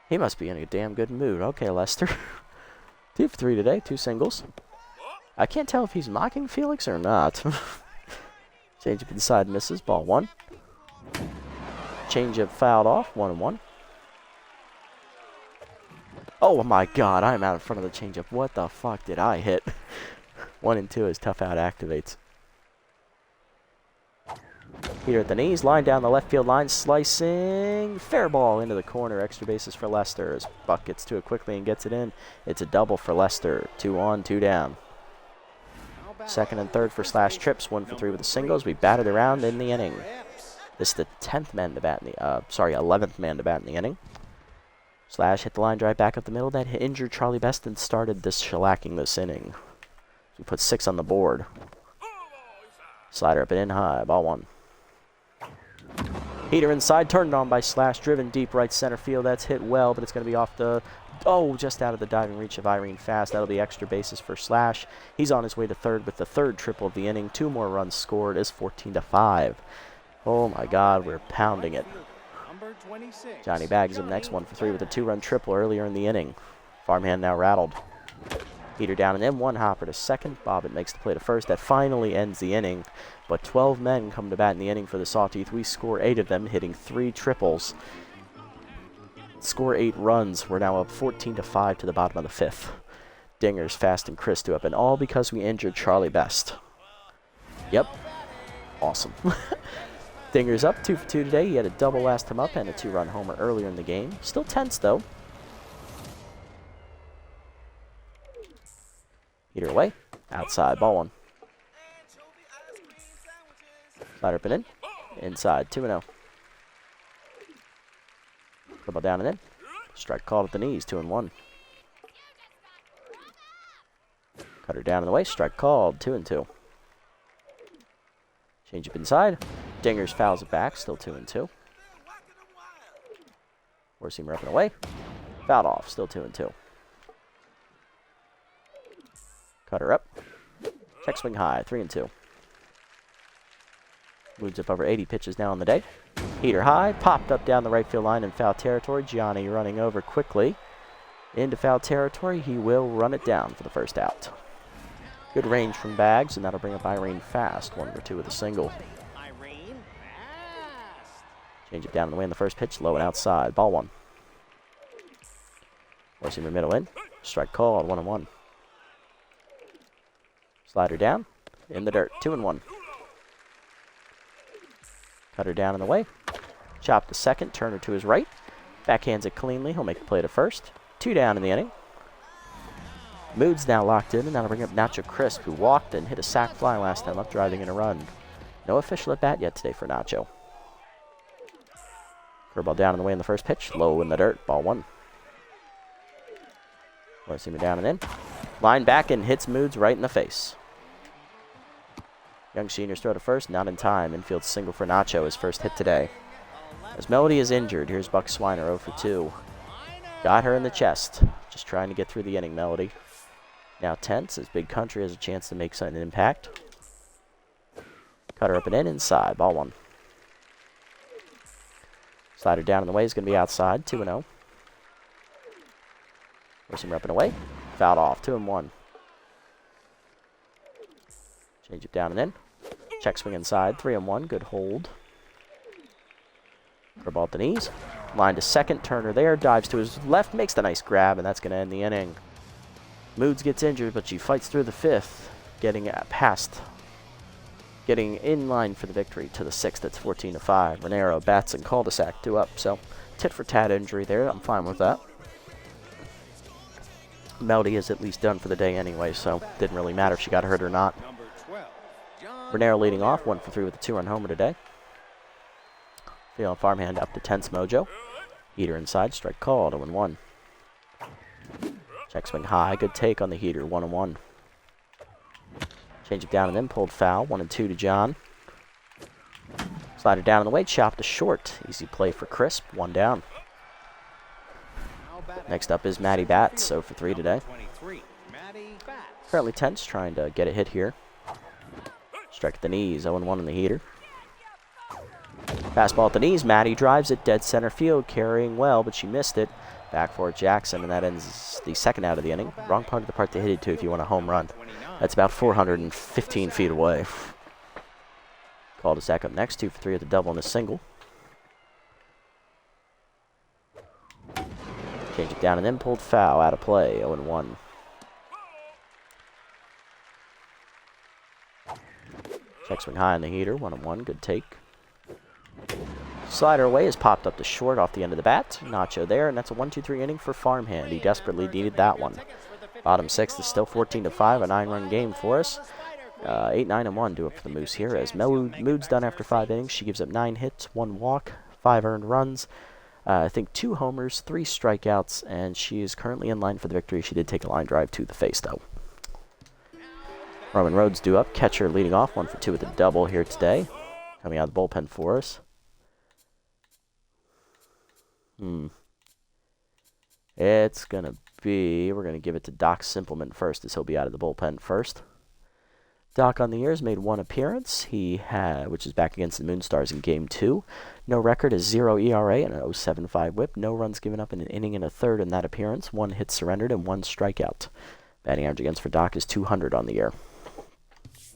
He must be in a damn good mood. Okay, Lester. 2 for 3 today, 2 singles. I can't tell if he's mocking Felix or not. Change up inside, misses. Ball 1. Changeup fouled off. 1-1. Oh my God! I'm out in front of the changeup. What the fuck did I hit? 1-2 as Tough Out activates. Heater at the knees. Line down the left field line. Slicing. Fair ball into the corner. Extra bases for Lester as Buck gets to it quickly and gets it in. It's a double for Lester. 2 on, 2 down. Second and third for Slash trips. 1 for 3 with the singles. We batted around in the inning. This is the 10th man to bat in the, 11th man to bat in the inning. Slash hit the line drive back up the middle. That injured Charlie Best and started this shellacking this inning. We put 6 on the board. Slider up and in high. Ball 1. Heater inside. Turned on by Slash. Driven deep right center field. That's hit well, but it's going to be off the... Oh, just out of the diving reach of Irene Fast. That'll be extra bases for Slash. He's on his way to third with the third triple of the inning. 2 more runs scored. Is 14-5. Oh my God, we're pounding it. Johnny Bags up next, 1 for 3 with a 2-run triple earlier in the inning. Farmhand now rattled. Heater down and in, 1 hopper to second. Bobbitt makes the play to first. That finally ends the inning. But 12 men come to bat in the inning for the Sawteeth. We score 8 of them, hitting 3 triples. Score 8 runs. We're now up 14-5 to the bottom of the 5th. Dingers, Fast, and Chris do up, and all because we injured Charlie Best. Yep. Awesome. Dinger's up 2 for 2 today. He had a double last time up and a 2-run homer earlier in the game. Still tense, though. Heater away. Outside. Ball 1. Slider up and in. Inside. 2-0. Double down and in. Strike called at the knees. 2-1. Cutter down in the way. Strike called. 2-2. Change up inside. Dingers fouls it back. Still 2-2. Four-seamer up and away. Fouled off. Still 2-2. Cutter up. Check swing high. 3-2. Moves up over 80 pitches now on the day. Heater high. Popped up down the right field line in foul territory. Gianni running over quickly. Into foul territory. He will run it down for the first out. Good range from Bags, and that'll bring up Irene Fast. 1 for 2 with a single. Change it down the way in the first pitch. Low and outside. Ball 1. Four-seamer middle in. Strike called. 1-1. Slider down. In the dirt. 2-1. Cutter down in the way. Chop to second. Turner to his right. Backhands it cleanly. He'll make the play to first. 2 down in the inning. Mood's now locked in, and that'll bring up Nacho Crisp, who walked and hit a sac fly last time up, driving in a run. No official at bat yet today for Nacho. Curveball down in the way in the first pitch. Low in the dirt. Ball 1. Four-seamer down and in. Line back and hits Moods right in the face. Young seniors throw to first. Not in time. Infield single for Nacho. His first hit today. As Melody is injured, here's Buck Swiner 0 for 2. Got her in the chest. Just trying to get through the inning, Melody. Now tense as Big Country has a chance to make an impact. Cut her up and in, inside. Ball 1. Slider down in the way is going to be outside. 2-0. Force him up and away. Fouled off. 2-1. Change it down and in. Check swing inside. 3-1. Good hold. Curveball at the knees. Line to second. Turner there. Dives to his left. Makes the nice grab, and that's going to end the inning. Moods gets injured, but she fights through the 5th. Getting past. Getting in line for the victory to the 6th. It's 14-5. Renero, bats, and cul-de-sac 2 up. So, tit for tat injury there. I'm fine with that. Melody is at least done for the day anyway, so didn't really matter if she got hurt or not. Renero leading off, 1 for 3 with a 2-run homer today. Feeling farmhand up to tense mojo. Heater inside, strike called, 0-1. Check swing high, good take on the heater, 1-1. Change it down and then pulled foul, 1-2 to John. Slider down in the way, chopped to short. Easy play for Crisp, 1 down. Next up is Maddie Bats, 0 for 3 today. Currently tense, trying to get a hit here. Strike at the knees, 0-1 in the heater. Fastball at the knees, Maddie drives it, dead center field, carrying well, but she missed it. Back for Jackson, and that ends the second out of the inning. Wrong part of the park to hit it to if you want a home run. That's about 415 feet away. Cul-de-sac up next, 2 for 3 at the double and a single. Change it down and then pulled foul, out of play, 0-1. Check swing high on the heater, 1-1, good take. Slider away is popped up to short off the end of the bat. Nacho there, and that's a 1-2-3 inning for Farmhand. He desperately needed that one. Bottom 6th is still 14-5, a 9-run game for us. 8-9-1 do up for the Moose here. As Mood's done after 5 innings, she gives up 9 hits, 1 walk, 5 earned runs. I think 2 homers, 3 strikeouts, and she is currently in line for the victory. She did take a line drive to the face, though. Roman Rhodes due up. Catcher leading off, 1 for 2 with a double here today. Coming out of the bullpen for us. It's going to be, we're going to give it to Doc Simpleman first, as he'll be out of the bullpen first. Doc on the year has made 1 appearance, which is back against the Moonstars in Game 2. No record is 0 ERA and an 0.75 whip. No runs given up in an inning and a third in that appearance. 1 hit surrendered and 1 strikeout. Batting average against for Doc is 200 on the year.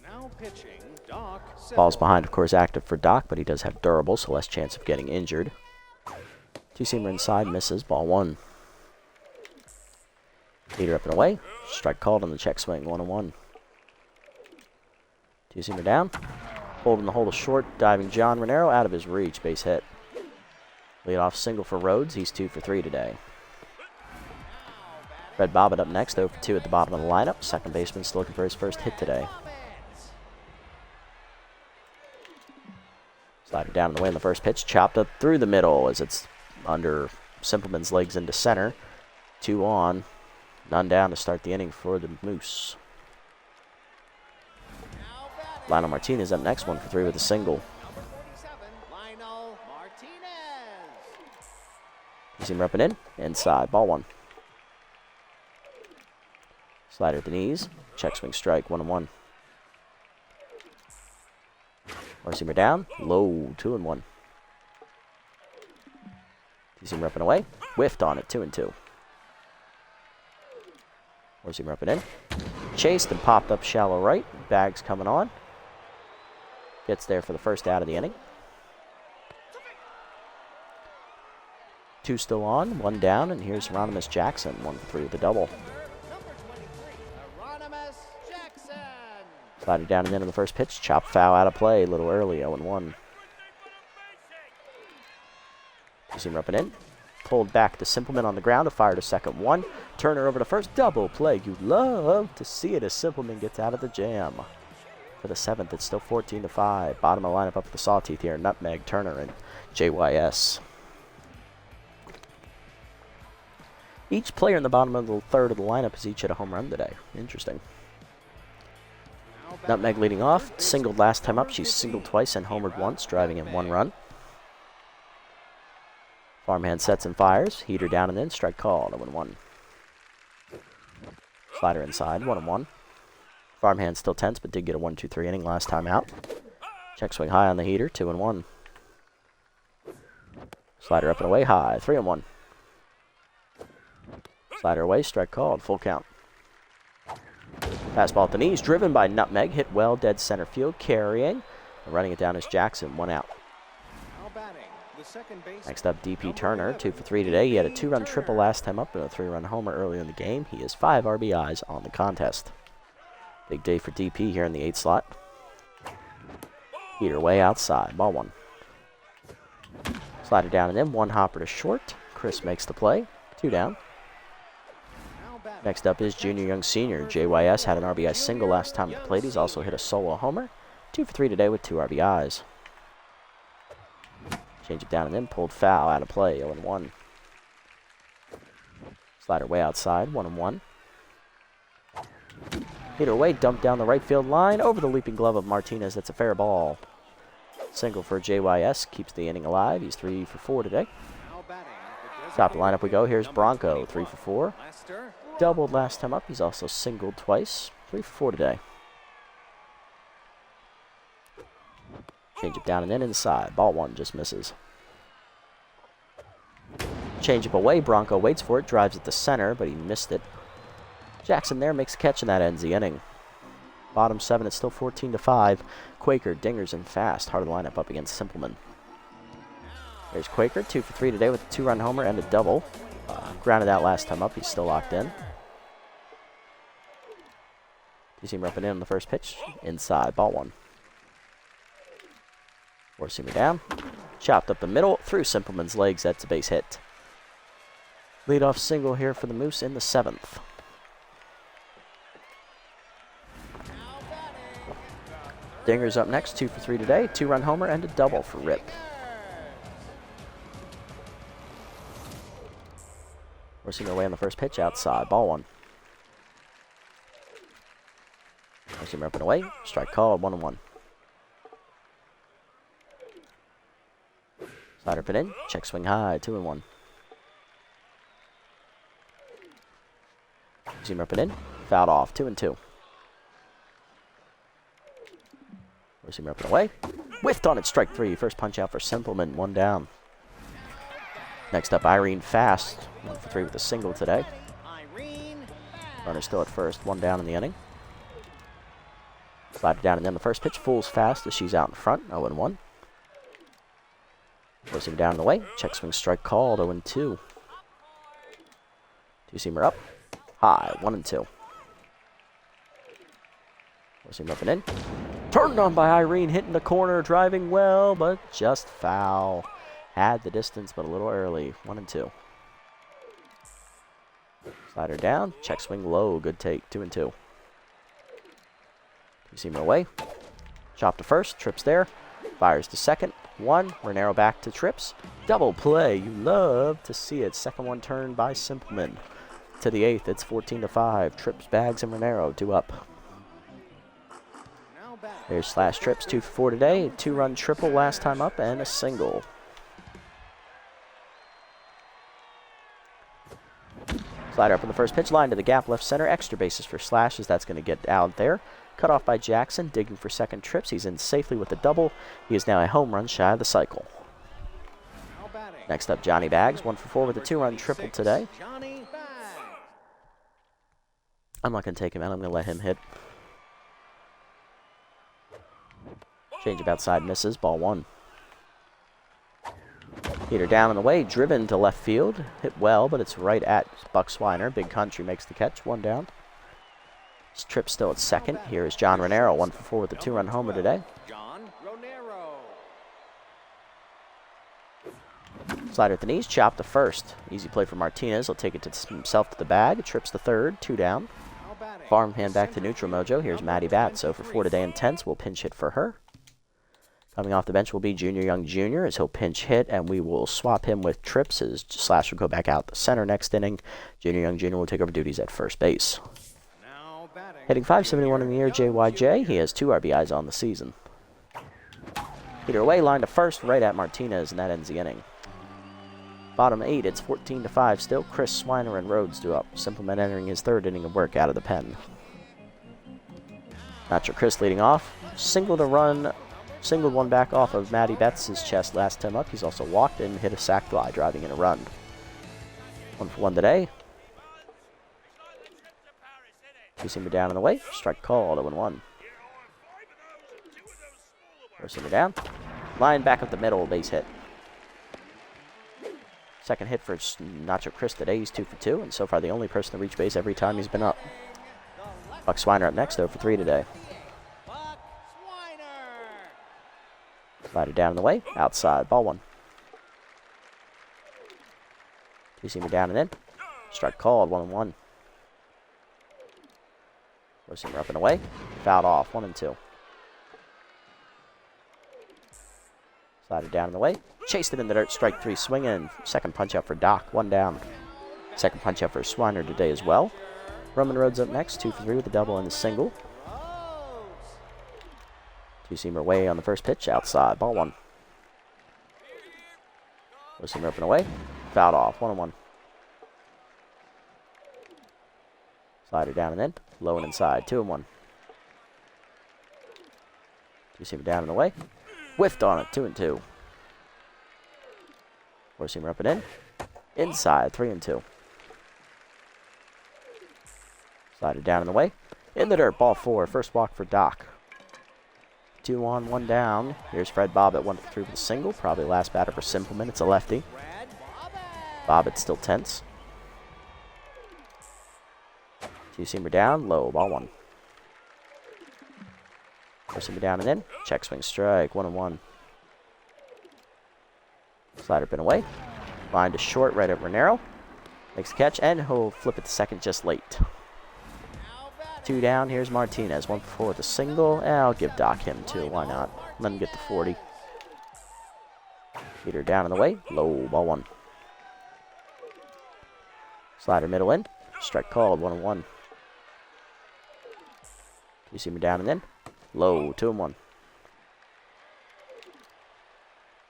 Now pitching, Doc.
Ball's behind, of course, active for Doc, but he does have durable, so less chance of getting injured. 2-seamer inside, misses, ball 1. Leader up and away. Strike called on the check swing, 1-1. 2-seamer down. Holding the hole to short. Diving John Renero out of his reach. Base hit. Leadoff single for Rhodes. He's 2 for 3 today. Fred Bobbitt up next, 0 for 2 at the bottom of the lineup. Second baseman still looking for his first hit today. Slider down in the way in the first pitch. Chopped up through the middle as it's under Simpleman's legs into center. 2 on. None down to start the inning for the Moose. Lionel Martinez up next, 1 for 3 with a single.
Lionel Martinez.
You see him repping in. Inside, ball 1. Slider at the knees. Check swing strike, 1-1. Four-seamer down. Low, 2-1. You see him repping away. Whiffed on it, 2-2. Four-seamer repping in. Chased and popped up shallow right. Bags coming on. Gets there for the first out of the inning. 2 still on, 1 down, and here's Hieronymus Jackson, 1 for 3 with a double.
Number 23, Hieronymus Jackson.
Slider down and into the first pitch. Chop foul out of play a little early, 0-1. You see him repping in. Pulled back to Simpleman on the ground to fire to second 1. Turner over to first. Double play. You'd love to see it as Simpleman gets out of the jam. For the 7th, it's still 14-5. Bottom of the lineup up for the Sawteeth here. Nutmeg, Turner, and JYS. Each player in the bottom of the third of the lineup has each hit a home run today. Interesting. Nutmeg leading off. Singled last time up. She's singled twice and homered once, driving in 1 run. Farmhand sets and fires. Heater down and in. Strike called. 0-1. Slider inside. 1-1. Farmhand still tense, but did get a 1-2-3 inning last time out. Check swing high on the heater. 2-1. Slider up and away high. 3-1. Slider away. Strike called. Full count. Fastball at the knees, driven by Nutmeg, hit well, dead center field, carrying. And running it down is Jackson, 1 out. Next up, DP Turner, 2 for 3 today. He had a 2-run triple last time up and a 3-run homer earlier in the game. He has 5 RBIs on the contest. Big day for DP here in the 8th slot. Heater way outside, ball 1. Slider down and in, 1 hopper to short. Chris makes the play, 2 down. Next up is Junior Young Senior. JYS had an RBI single last time at the plate. He's also hit a solo homer. 2 for 3 today with 2 RBIs. Change it down and in, pulled foul, out of play, 0-1. Slider way outside, 1-1. Heater away, dumped down the right field line, over the leaping glove of Martinez. That's a fair ball. Single for JYS, keeps the inning alive. He's 3 for 4 today. Top of the lineup we go. Here's Bronco, 3 for 4. Doubled last time up. He's also singled twice. 3 for 4 today. Change it down and in inside. Ball 1 just misses. Change up away. Bronco waits for it. Drives it to center, but he missed it. Jackson there makes a catch, and that ends the inning. Bottom 7, it's still 14-5. Quaker, dingers, and fast. Heart of the lineup up against Simpleman. There's Quaker, 2 for 3 today with a 2-run homer and a double. Grounded out last time up. He's still locked in. You see him roughing in on the first pitch. Inside, ball 1. Four-seamer down. Chopped up the middle, through Simpleman's legs. That's a base hit. Leadoff single here for the Moose in the 7th. Dinger's up next, 2 for 3 today. 2-run homer and a double for Rip. Four-seamer away on the first pitch, outside, ball 1. Four-seamer up and away. Strike called, 1-1. Slider put in. Check swing high. 2-1. Zoomer up and in. Fouled off. 2-2. Zoomer up and away. Whiffed on it. Strike 3. First punch out for Simpleman. 1 down. Next up, Irene Fast. 1 for 3 with a single today. Runner still at first. 1 down in the inning. Slider down and then the first pitch. Fools Fast as she's out in front. 0-1. Four-seamer down and away. Check swing strike called. 0-2. Two-seamer up. High. 1-2. Four-seamer up and in. Turned on by Irene. Hitting the corner. Driving well, but just foul. Had the distance, but a little early. 1-2. Slider down. Check swing low. Good take. 2-2. Two-seamer away. Chop to first. Trips there. Fires to second. 1. Renero back to Trips. Double play. You love to see it. Second one turned by Simpleman. To the 8th. It's 14-5. Trips, Bags, and Renero 2 up. There's Slash Trips. 2 for 4 today. 2-run triple last time up and a single. Slider up in the first pitch. Line to the gap left center. Extra bases for Slashes. That's going to get out there. Cut off by Jackson, digging for second Trips. He's in safely with the double. He is now a home run shy of the cycle. Next up, Johnny Bags, 1 for 4 with a 2-run triple today. I'm not going to take him out. I'm going to let him hit. Change up outside, misses. Ball 1. Heater down and away, driven to left field. Hit well, but it's right at Buck Swiner. Big Country makes the catch. 1 down. Trips still at second. Here is John Renero, 1 for 4 with a 2-run homer today. Slider at the knees, chop to first. Easy play for Martinez. He'll take it to himself to the bag. Trips the third, 2 down. Farmhand back to neutral mojo. Here's Maddie Bat, so for 4 today and tense. We'll pinch hit for her. Coming off the bench will be Junior Young Jr. as he'll pinch hit, and we will swap him with Trips as Slash will go back out the center next inning. Junior Young Jr. will take over duties at first base. Hitting .571 in the year, JYJ. He has 2 RBIs on the season. Either way, line to first, right at Martinez, and that ends the inning. Bottom 8, it's 14-5 still. Chris, Swiner, and Rhodes do up. Simpleman entering his 3rd inning of work out of the pen. Nacho Chris leading off. Singled one back off of Matty Betts' chest last time up. He's also walked and hit a sac fly, driving in a run. 1 for 1 today. Two-seamer down and away. Strike called, 0-1. Four-seamer down. Line back up the middle, base hit. Second hit for Nacho Chris today. He's 2 for 2, and so far the only person to reach base every time he's been up. Buck Swiner up next, 0 for 3 today. Slider down and away. Outside, ball 1. Two-seamer down and in. Strike called, 1-1. Four-seamer up and away. Fouled off, 1-2. Slider down and away. Chased it in the dirt, strike 3, swinging. Second punch out for Doc, 1 down. Second punch out for Swiner today as well. Roman Rhodes up next, 2 for 3 with a double and a single. Two-seamer away on the first pitch, outside, ball 1. Four-seamer up and away. Fouled off, 1-1. Slider down and in, low and inside, 2-1. Two-seamer down and away. Whiffed on it, 2-2. Four-seamer up and in. Inside, 3-2. Slider down and away. In the dirt, ball 4. First walk for Doc. 2 on, 1 down. Here's Fred Bobbitt, 1 for 3 with a single. Probably last batter for Simpleman. It's a lefty. Bobbitt still tense. Two-seamer down, low, ball 1. Four-seamer down and in. Check swing strike, 1-1. Slider been away. Line to short, right at Renero. Makes the catch, and he'll flip it to second just late. 2 down, here's Martinez. 1 for 4 with a single. And I'll give Doc him 2, why not? Let him get the 40. Peter down in the way, low, ball 1. Slider middle in. Strike called, 1-1. Two-seamer down and in. Low, 2-1.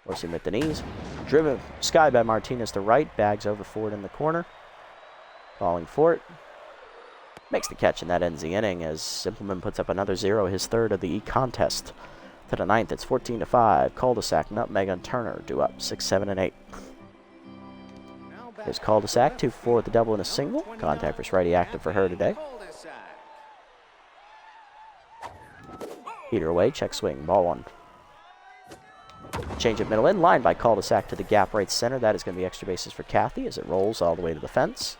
Four-seamer at the knees. Driven sky by Martinez to right. Bags over forward in the corner. Falling for it. Makes the catch, and that ends the inning as Simpleman puts up another 0, his 3rd of the contest. To the 9th, it's 14-5. Cul-de-sac, Nutmeg, and Turner do up 6, 7, and 8. Here's Cul-de-sac, 2 for 4 with a double and a single. Contact versus righty active for her today. Heater away, check swing, ball 1. Change it middle in, line by Cul-de-sac to the gap right center. That is going to be extra bases for Kathy as it rolls all the way to the fence.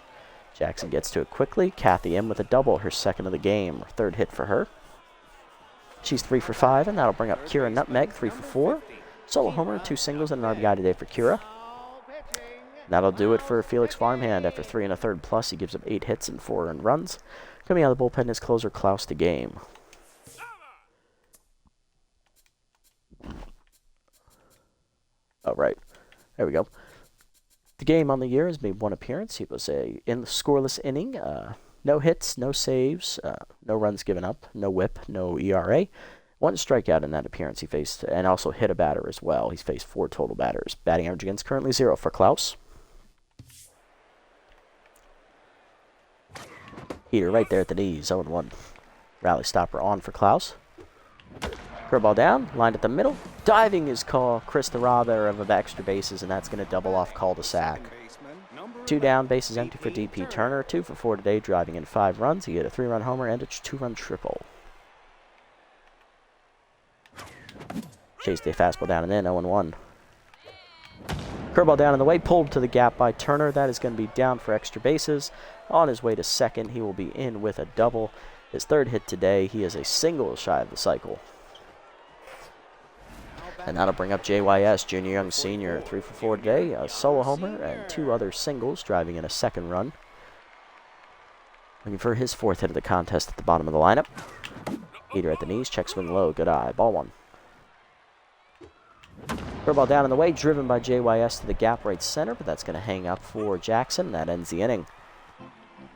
Jackson gets to it quickly. Kathy in with a double, her 2nd of the game, 3rd hit for her. She's 3 for 5, and that'll bring up Kira Nutmeg, 3 for 4. Solo homer, 2 singles, and an RBI today for Kira. That'll do it for Felix Farmhand. After 3 1/3 plus, he gives up 8 hits and 4 earned runs. Coming out of the bullpen is closer Klaus to game. Oh, right. There we go. The game on the year has made 1 appearance. It was a scoreless inning. No hits, no saves, no runs given up, no whip, no ERA. 1 strikeout in that appearance he faced, and also hit a batter as well. He's faced 4 total batters. Batting average against currently 0 for Klaus. Heater right there at the knees, 0-1. Rally stopper on for Klaus. Curveball down, lined at the middle. Diving is called Chris the robber of extra bases, and that's going to double off cul-de-sac. 2 down, bases empty for DP Turner. 2 for 4 today, driving in 5 runs. He hit a 3-run homer and a 2-run triple. Chased a fastball down and in, 0-1. Curveball down in the way, pulled to the gap by Turner. That is going to be down for extra bases. On his way to second, he will be in with a double. His 3rd hit today. He is a single shy of the cycle. And that'll bring up JYS, Junior Young Sr., 3 for 4 today, a solo homer, and 2 other singles, driving in a 2nd run. Looking for his 4th hit of the contest at the bottom of the lineup. Heater at the knees, check swing low, good eye, ball 1. Curveball down in the way, driven by JYS to the gap right center, but that's going to hang up for Jackson. That ends the inning.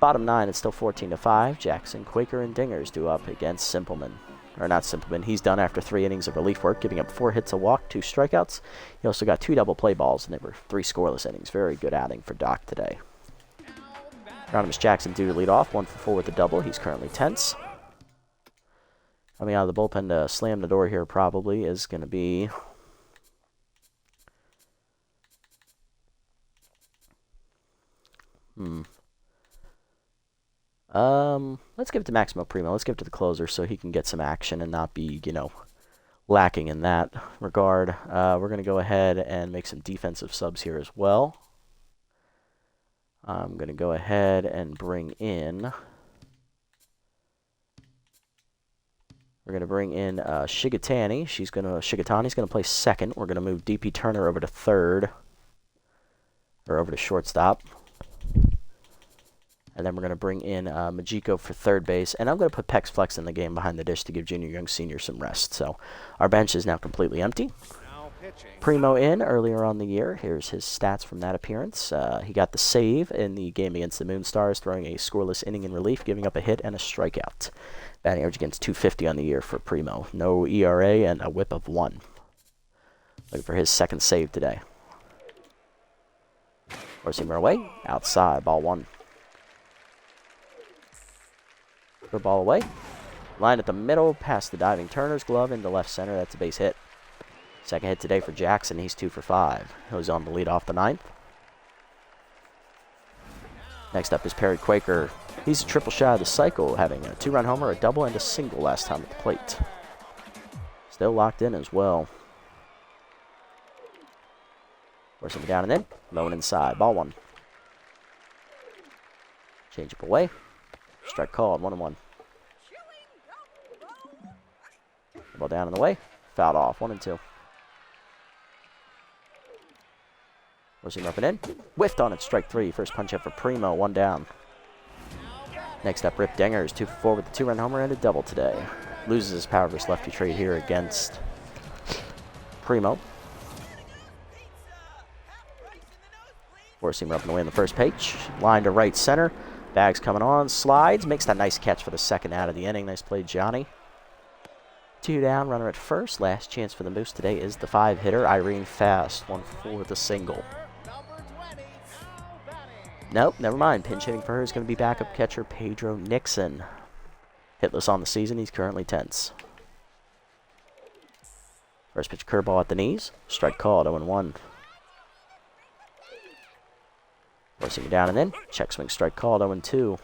Bottom 9, it's still 14-5. Jackson, Quaker, and Dingers do up against Simpleman. Or not Simpleman, he's done after 3 innings of relief work, giving up 4 hits, a walk, 2 strikeouts. He also got 2 double play balls, and they were 3 scoreless innings. Very good outing for Doc today. Anonymous Jackson due to lead off, 1 for 4 with a double. He's currently tense. Coming out of the bullpen to slam the door here probably is going to be... Let's give it to Maximo Primo. Let's give it to the closer so he can get some action and not be, lacking in that regard. We're going to go ahead and make some defensive subs here as well. I'm going to go ahead and bring in... We're going to bring in Shigetani's going to play second. We're going to move DP Turner over to third. Or over to shortstop. And then we're going to bring in Majiko for third base. And I'm going to put Pex Flex in the game behind the dish to give Junior Young Sr. some rest. So our bench is now completely empty. Primo in earlier on the year. Here's his stats from that appearance. He got the save in the game against the Moonstars, throwing a scoreless inning in relief, giving up a hit and a strikeout. Batting average against .250 on the year for Primo. No ERA and a whip of 1. Looking for his second save today. Four-seamer away. Outside. Ball 1. Good ball away. Line at the middle. Past the diving Turner's glove into left center. That's a base hit. Second hit today for Jackson. He's 2 for 5. He's on the lead off the 9th. Next up is Perry Quaker. He's a triple shy of the cycle, having a 2-run homer, a double, and a single last time at the plate. Still locked in as well. Forcing it down and in. Low and inside. Ball 1. Change up away. Strike called. 1-1. Ball down in the way. Fouled off. 1-2. Forcing up and in. Whiffed on it. Strike 3. First punch up for Primo. 1 down. Next up, Rip Dingers, 2 for 4 with a 2-run homer and a double today. Loses his power versus lefty trade here against Primo. Four-seamer up and away in the first pitch. Line to right center. Bags coming on. Slides. Makes that nice catch for the second out of the inning. Nice play, Johnny. 2 down. Runner at first. Last chance for the Moose today is the 5-hitter, Irene Fast. 1 for 4 with a single. Nope, never mind. Pinch hitting for her is going to be backup catcher Pedro Nixon. Hitless on the season. He's currently tense. First pitch curveball at the knees. Strike called. 0-1. Forcing it down and in. Check swing strike called. 0-2.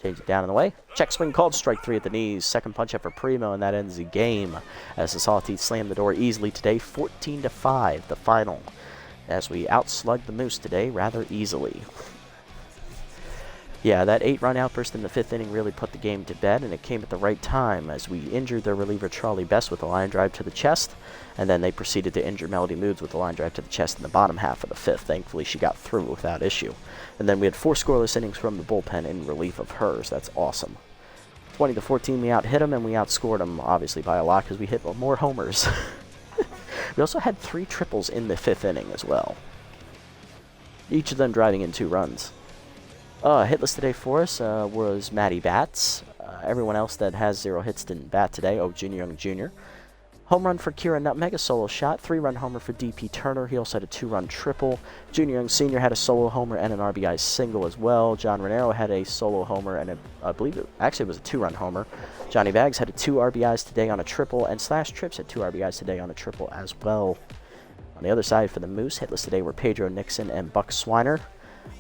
Change it down and away. Check swing called. Strike 3 at the knees. Second punch up for Primo, and that ends the game as the Sawteeth slam the door easily today. 14-5, the final, as we outslugged the Moose today rather easily. Yeah, that 8-run outburst in the 5th inning really put the game to bed, and it came at the right time as we injured their reliever Charlie Best with a line drive to the chest, and then they proceeded to injure Melody Moods with a line drive to the chest in the bottom half of the 5th. Thankfully, she got through without issue. And then we had 4 scoreless innings from the bullpen in relief of hers. That's awesome. 20-14, we out-hit them, and we outscored them, obviously, by a lot because we hit more homers. We also had 3 triples in the 5th inning as well, each of them driving in 2 runs. Hitless today for us was Matty Bats. Everyone else that has 0 hits didn't bat today. Oh, Junior Young Jr. Home run for Kira Nutmeg, a solo shot. 3-run homer for DP Turner. He also had a 2-run triple. Junior Young Sr. had a solo homer and an RBI single as well. John Renero had a solo homer and I believe it actually was a 2-run homer. Johnny Bags had 2 RBIs today on a triple, and Slash Trips had 2 RBIs today on a triple as well. On the other side for the Moose, hitless today were Pedro Nixon and Buck Swiner.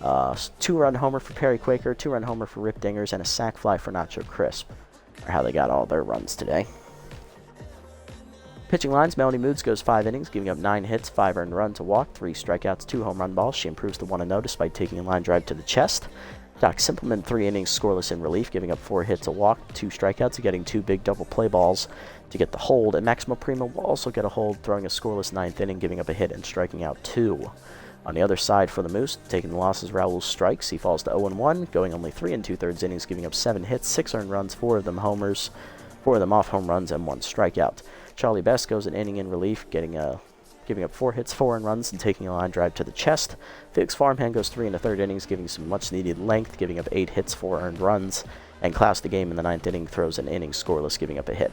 2-run homer for Perry Quaker, 2-run homer for Rip Dingers, and a sac fly for Nacho Crisp, are how they got all their runs today. Pitching lines, Melody Moods goes 5 innings, giving up 9 hits, 5 earned runs, a walk, 3 strikeouts, 2 home run balls. She improves to 1-0 despite taking a line drive to the chest. Doc Simpleman, 3 innings scoreless in relief, giving up 4 hits, a walk, 2 strikeouts, and getting 2 big double play balls to get the hold. And Maximo Primo will also get a hold, throwing a scoreless 9th inning, giving up a hit and striking out 2. On the other side for the Moose, taking the losses, Raul Strikes. He falls to 0-1, going only 3 2/3 innings, giving up 7 hits, 6 earned runs, 4 of them homers, 4 of them off home runs, and 1 strikeout. Charlie Best goes an inning in relief, giving up 4 hits, 4 earned runs, and taking a line drive to the chest. Felix Farmhand goes 3 1/3 innings, giving some much-needed length, giving up 8 hits, 4 earned runs. And Klaus the Game in the 9th inning throws an inning scoreless, giving up a hit.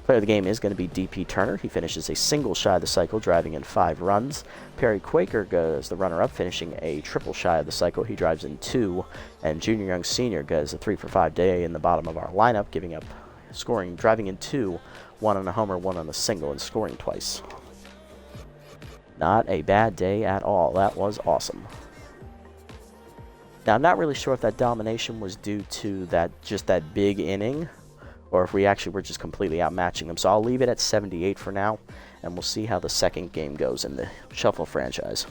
Player of the game is going to be D.P. Turner. He finishes a single shy of the cycle, driving in 5 runs. Perry Quaker goes the runner-up, finishing a triple shy of the cycle. He drives in 2. And Junior Young Sr. goes a 3-for-5 day in the bottom of our lineup, driving in 2, 1 on a homer, 1 on a single, and scoring twice. Not a bad day at all. That was awesome. Now, I'm not really sure if that domination was due to that big inning, or if we actually were just completely outmatching them. So I'll leave it at 78 for now, and we'll see how the second game goes in the Shuffle franchise.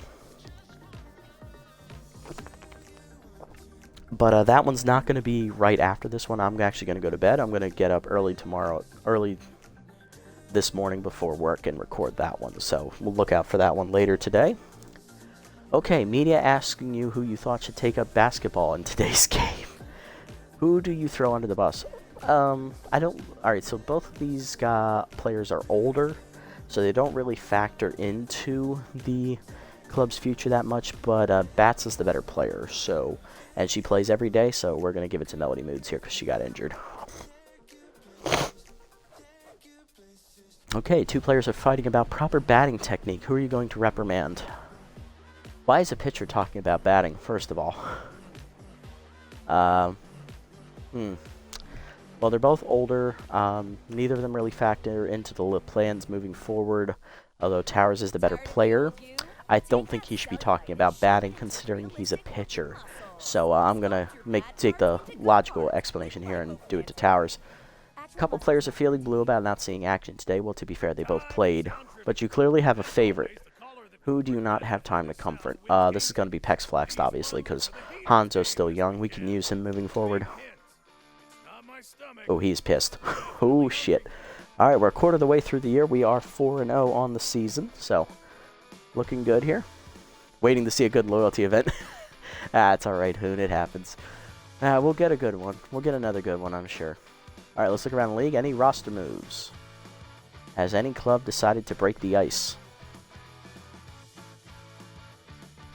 But that one's not going to be right after this one. I'm actually going to go to bed. I'm going to get up early this morning before work and record that one. So we'll look out for that one later today. Okay, media asking you who you thought should take up basketball in today's game. Who do you throw under the bus? Alright, so both of these players are older, so they don't really factor into the club's future that much, but Bats is the better player, and she plays every day, so we're going to give it to Melody Moods here because she got injured. Okay, 2 players are fighting about proper batting technique. Who are you going to reprimand? Why is a pitcher talking about batting, first of all? Well, they're both older. Neither of them really factor into the plans moving forward, although Towers is the better player. I don't think he should be talking about batting, considering he's a pitcher. So I'm going to take the logical explanation here and do it to Towers. A couple players are feeling blue about not seeing action today. Well, to be fair, they both played. But you clearly have a favorite. Who do you not have time to comfort? This is going to be Pex Flaxed, obviously, because Hanzo's still young. We can use him moving forward. Oh, he's pissed. Oh, shit. Alright, we're a quarter of the way through the year. We are 4-0 on the season, so looking good here. Waiting to see a good loyalty event. It's alright, Hoon. It happens. We'll get a good one. We'll get another good one, I'm sure. Alright, let's look around the league. Any roster moves? Has any club decided to break the ice?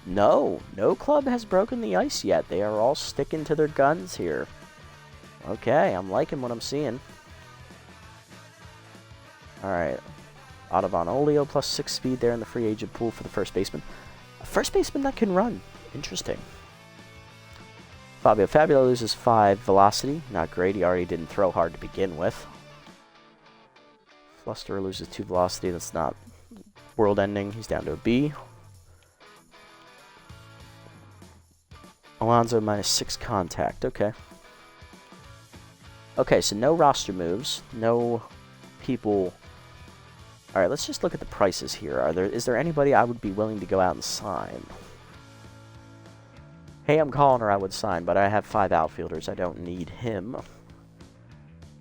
No club has broken the ice yet. They are all sticking to their guns here. Okay, I'm liking what I'm seeing. Alright. Audubon Olio plus 6 speed there in the free agent pool for the first baseman. A first baseman that can run. Interesting. Fabio Fabio loses 5 velocity. Not great. He already didn't throw hard to begin with. Fluster loses 2 velocity. That's not world ending. He's down to a B. Alonzo minus 6 contact. Okay. Okay, so no roster moves. No people. Alright, let's just look at the prices here. Is there anybody I would be willing to go out and sign? Hey, I'm calling her I would sign, but I have 5 outfielders. I don't need him.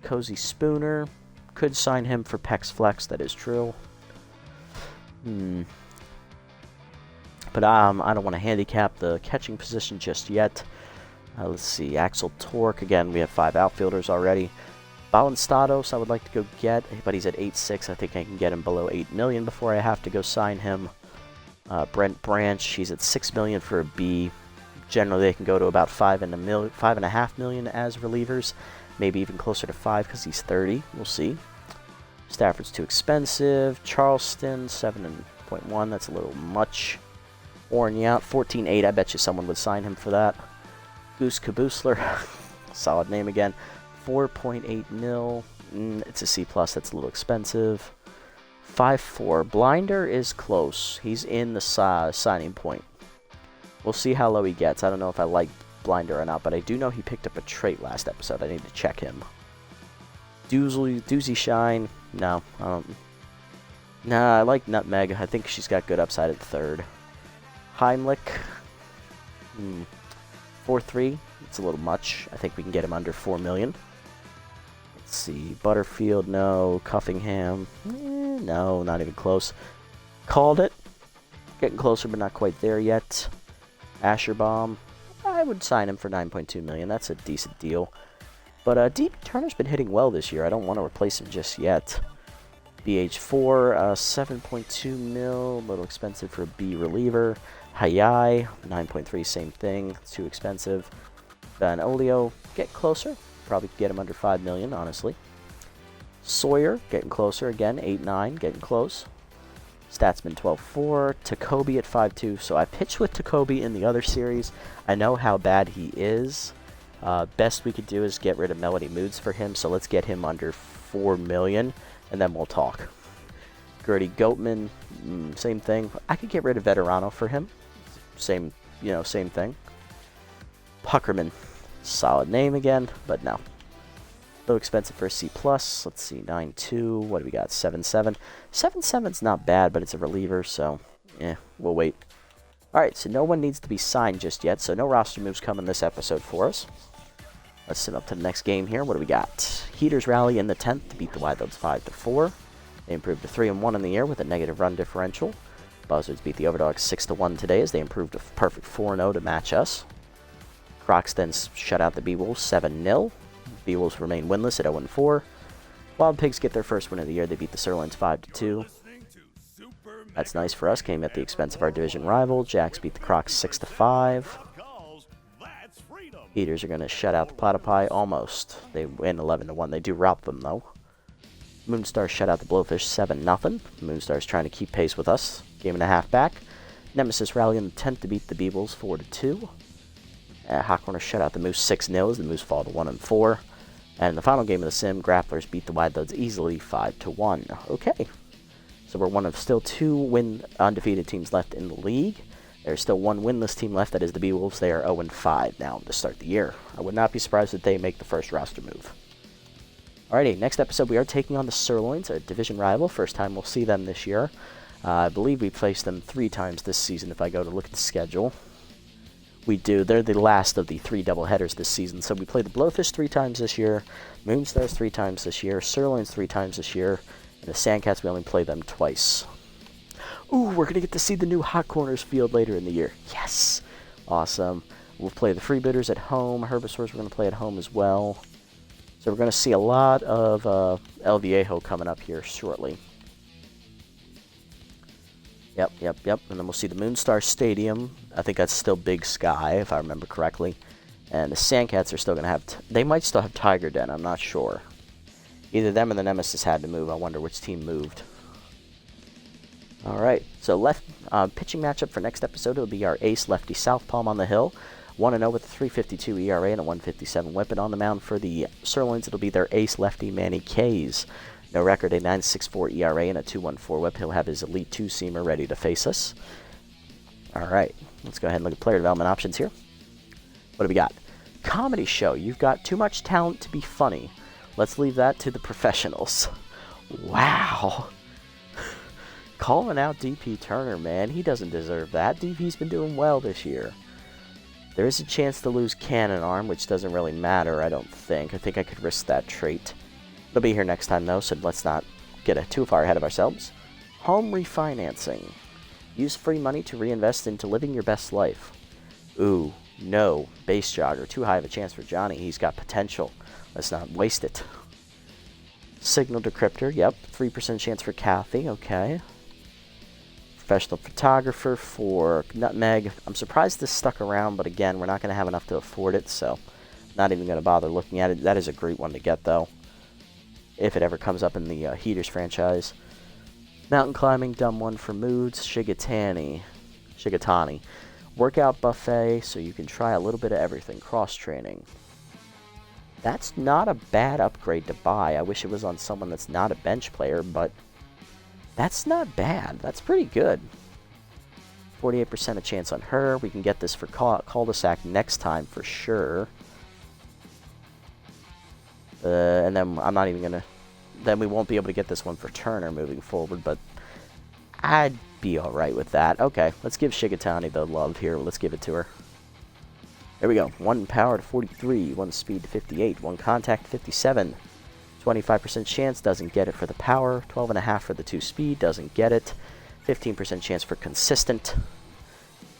Cozy Spooner. Could sign him for Pex Flex, that is true. But I don't want to handicap the catching position just yet. Let's see, Axel Torque. Again, we have 5 outfielders already. Balanstados, I would like to go get, but he's at 8.6. I think I can get him below 8 million before I have to go sign him. Brent Branch, he's at 6 million for a B. Generally, they can go to about 5.5 million as relievers. Maybe even closer to 5 because he's 30. We'll see. Stafford's too expensive. Charleston, 7.1. That's a little much. Ornyat, 14.8. I bet you someone would sign him for that. Goose Caboosler, solid name again. 4.8 mil. It's a C+. That's a little expensive. 5.4. Blinder is close. He's in the signing point. We'll see how low he gets. I don't know if I like Blinder or not, but I do know he picked up a trait last episode. I need to check him. Doozy Shine. No, I don't. Nah, I like Nutmeg. I think she's got good upside at 3rd. Heimlich. 4.3. It's a little much. I think we can get him under 4 million. Let's see. Butterfield, no. Cuffingham, no, not even close. Called it. Getting closer, but not quite there yet. Asherbaum, I would sign him for 9.2 million. That's a decent deal. But Deep Turner's been hitting well this year. I don't want to replace him just yet. BH4, 7.2 mil, a little expensive for a B reliever. Hayai, 9.3, same thing. It's too expensive. Van Olio, get closer. Probably get him under 5 million, honestly. Sawyer, getting closer again, 8.9, getting close. Statsman 12.4, Tacoby at 5.2. So I pitched with Tacoby in the other series. I know how bad he is. Best we could do is get rid of Melody Moods for him, so let's get him under 4 million, and then we'll talk. Gertie Goatman, same thing. I could get rid of Veterano for him. Same thing. Puckerman, solid name again, but no. A little expensive for a C+. Let's see, 9.2. What do we got? 7.7. 7.7's not bad, but it's a reliever, so we'll wait. Alright, so no one needs to be signed just yet, so no roster moves coming this episode for us. Let's sit up to the next game here. What do we got? Heaters rally in the 10th to beat the Wild 5-4. They improved to 3-1 in the year with a negative run differential. Buzzards beat the Overdogs 6-1 today as they improved to perfect 4-0 to match us. Crocs then shut out the B-Wolves 7-0. B-Wolves remain winless at 0-4. Wild Pigs get their first win of the year. They beat the Sirloins 5-2. That's nice for us. Came at the expense of our division rival. Jacks beat the Crocs 6-5. Heaters are going to shut out the Platypi almost. They win 11-1. They do rout them, though. Moonstars shut out the Blowfish 7-0. Moonstars trying to keep pace with us. Game and a half back. Nemesis rally in the 10th to beat the Beebles 4-2. Hot Corner shut out the Moose 6-0 as the Moose fall to 1-4. And in the final game of the Sim, Grapplers beat the Wide Loads easily 5-1. Okay. So we're one of still 2 undefeated teams left in the league. There's still one winless team left, that is the Beewolves. They are 0-5 now to start the year. I would not be surprised if they make the first roster move. Alrighty, next episode we are taking on the Sirloins, a division rival. First time we'll see them this year. I believe we faced them 3 times this season if I go to look at the schedule. We do. They're the last of the 3 doubleheaders this season. So we play the Blowfish 3 times this year, Moonstars 3 times this year, Sirloins 3 times this year, and the Sandcats we only play them twice. Ooh, we're going to get to see the new Hot Corners field later in the year. Yes! Awesome. We'll play the Freebooters at home. Herbivores we're going to play at home as well. So we're going to see a lot of El Viejo coming up here shortly. Yep. And then we'll see the Moonstar Stadium. I think that's still Big Sky, if I remember correctly. And the Sandcats are still going to have... they might still have Tiger Den, I'm not sure. Either them or the Nemesis had to move. I wonder which team moved. Alright, so pitching matchup for next episode will be our ace lefty South Palm on the hill. 1-0 with a 3.52 ERA and a 1.57 whip. On the mound for the Sirloins, it'll be their ace lefty Manny Kays. No record, a 9.64 ERA and a 2.14 whip. He'll have his elite 2-seamer ready to face us. Alright, let's go ahead and look at player development options here. What do we got? Comedy show. You've got too much talent to be funny. Let's leave that to the professionals. Wow. Calling out DP Turner, man. He doesn't deserve that. DP's been doing well this year. There is a chance to lose Cannon Arm, which doesn't really matter, I don't think. I think I could risk that trait. It'll be here next time, though, so let's not get too far ahead of ourselves. Home refinancing. Use free money to reinvest into living your best life. Ooh, no. Base jogger. Too high of a chance for Johnny. He's got potential. Let's not waste it. Signal decryptor. Yep. 3% chance for Kathy. Okay. Professional photographer for Nutmeg. I'm surprised this stuck around, but again, we're not going to have enough to afford it, so not even going to bother looking at it. That is a great one to get, though, if it ever comes up in the Heaters franchise. Mountain climbing, dumb one for Moods. Shigatani. Workout buffet, so you can try a little bit of everything. Cross-training. That's not a bad upgrade to buy. I wish it was on someone that's not a bench player, but that's not bad. That's pretty good. 48% a chance on her. We can get this for cul-de-sac next time for sure. And then I'm not even going to... then we won't be able to get this one for Turner moving forward, but I'd be alright with that. Okay, let's give Shigatani the love here. Let's give it to her. There we go. 1 power to 43, 1 speed to 58, 1 contact to 57. 25% chance, doesn't get it for the power. 12.5 for the 2 speed, doesn't get it. 15% chance for consistent,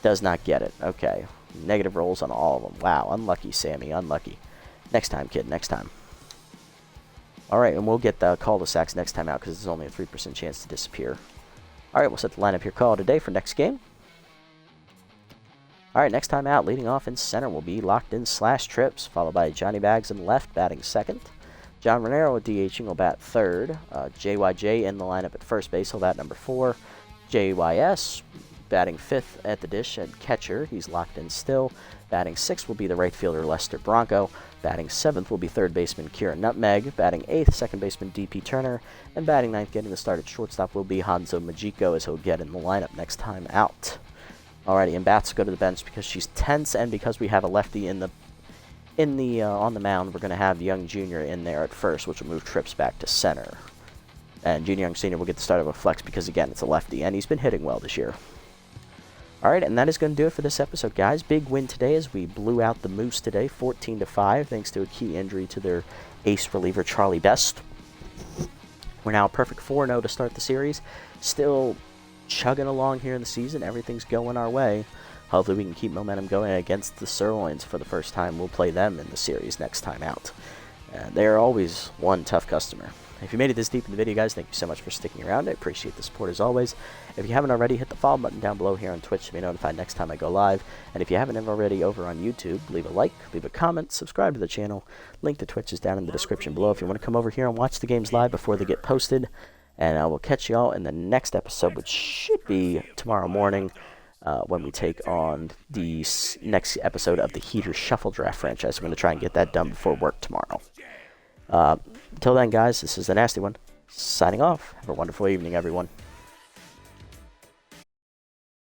does not get it. Okay, negative rolls on all of them. Wow, unlucky, Sammy, unlucky. Next time, kid, next time. Alright, and we'll get the cul-de-sacs next time out because it's only a 3% chance to disappear. Alright, we'll set the lineup here call today for next game. Alright, next time out, leading off in center will be Locked In Slash Trips, followed by Johnny Bags in left, batting second. John Renero DHing will bat third. JYJ in the lineup at first base, he'll bat number 4. JYS batting fifth at the dish at catcher, he's locked in still. Batting sixth will be the right fielder Lester Bronco. Batting seventh will be third baseman Kieran Nutmeg. Batting eighth, second baseman DP Turner. And batting ninth, getting the start at shortstop, will be Hanzo Majiko, as he'll get in the lineup next time out. Alrighty, and bats go to the bench because she's tense, and because we have a lefty on the mound, we're going to have Young Jr. in there at first, which will move Trips back to center. And Junior Young Sr. will get the start of a flex because, again, it's a lefty, and he's been hitting well this year. Alright, and that is going to do it for this episode, guys. Big win today as we blew out the Moose today, 14-5, thanks to a key injury to their ace reliever, Charlie Best. We're now a perfect 4-0 to start the series. Still chugging along here in the season. Everything's going our way. Hopefully we can keep momentum going against the Sirloins for the first time. We'll play them in the series next time out. They're always one tough customer. If you made it this deep in the video, guys, thank you so much for sticking around. I appreciate the support as always. If you haven't already, hit the follow button down below here on Twitch to be notified next time I go live. And if you haven't already over on YouTube, leave a like, leave a comment, subscribe to the channel. Link to Twitch is down in the description below if you want to come over here and watch the games live before they get posted. And I will catch you all in the next episode, which should be tomorrow morning, when we take on the next episode of the Heater Shuffle Draft franchise. I'm going to try and get that done before work tomorrow. Until then, guys, this is the Nasty One, signing off. Have a wonderful evening, everyone.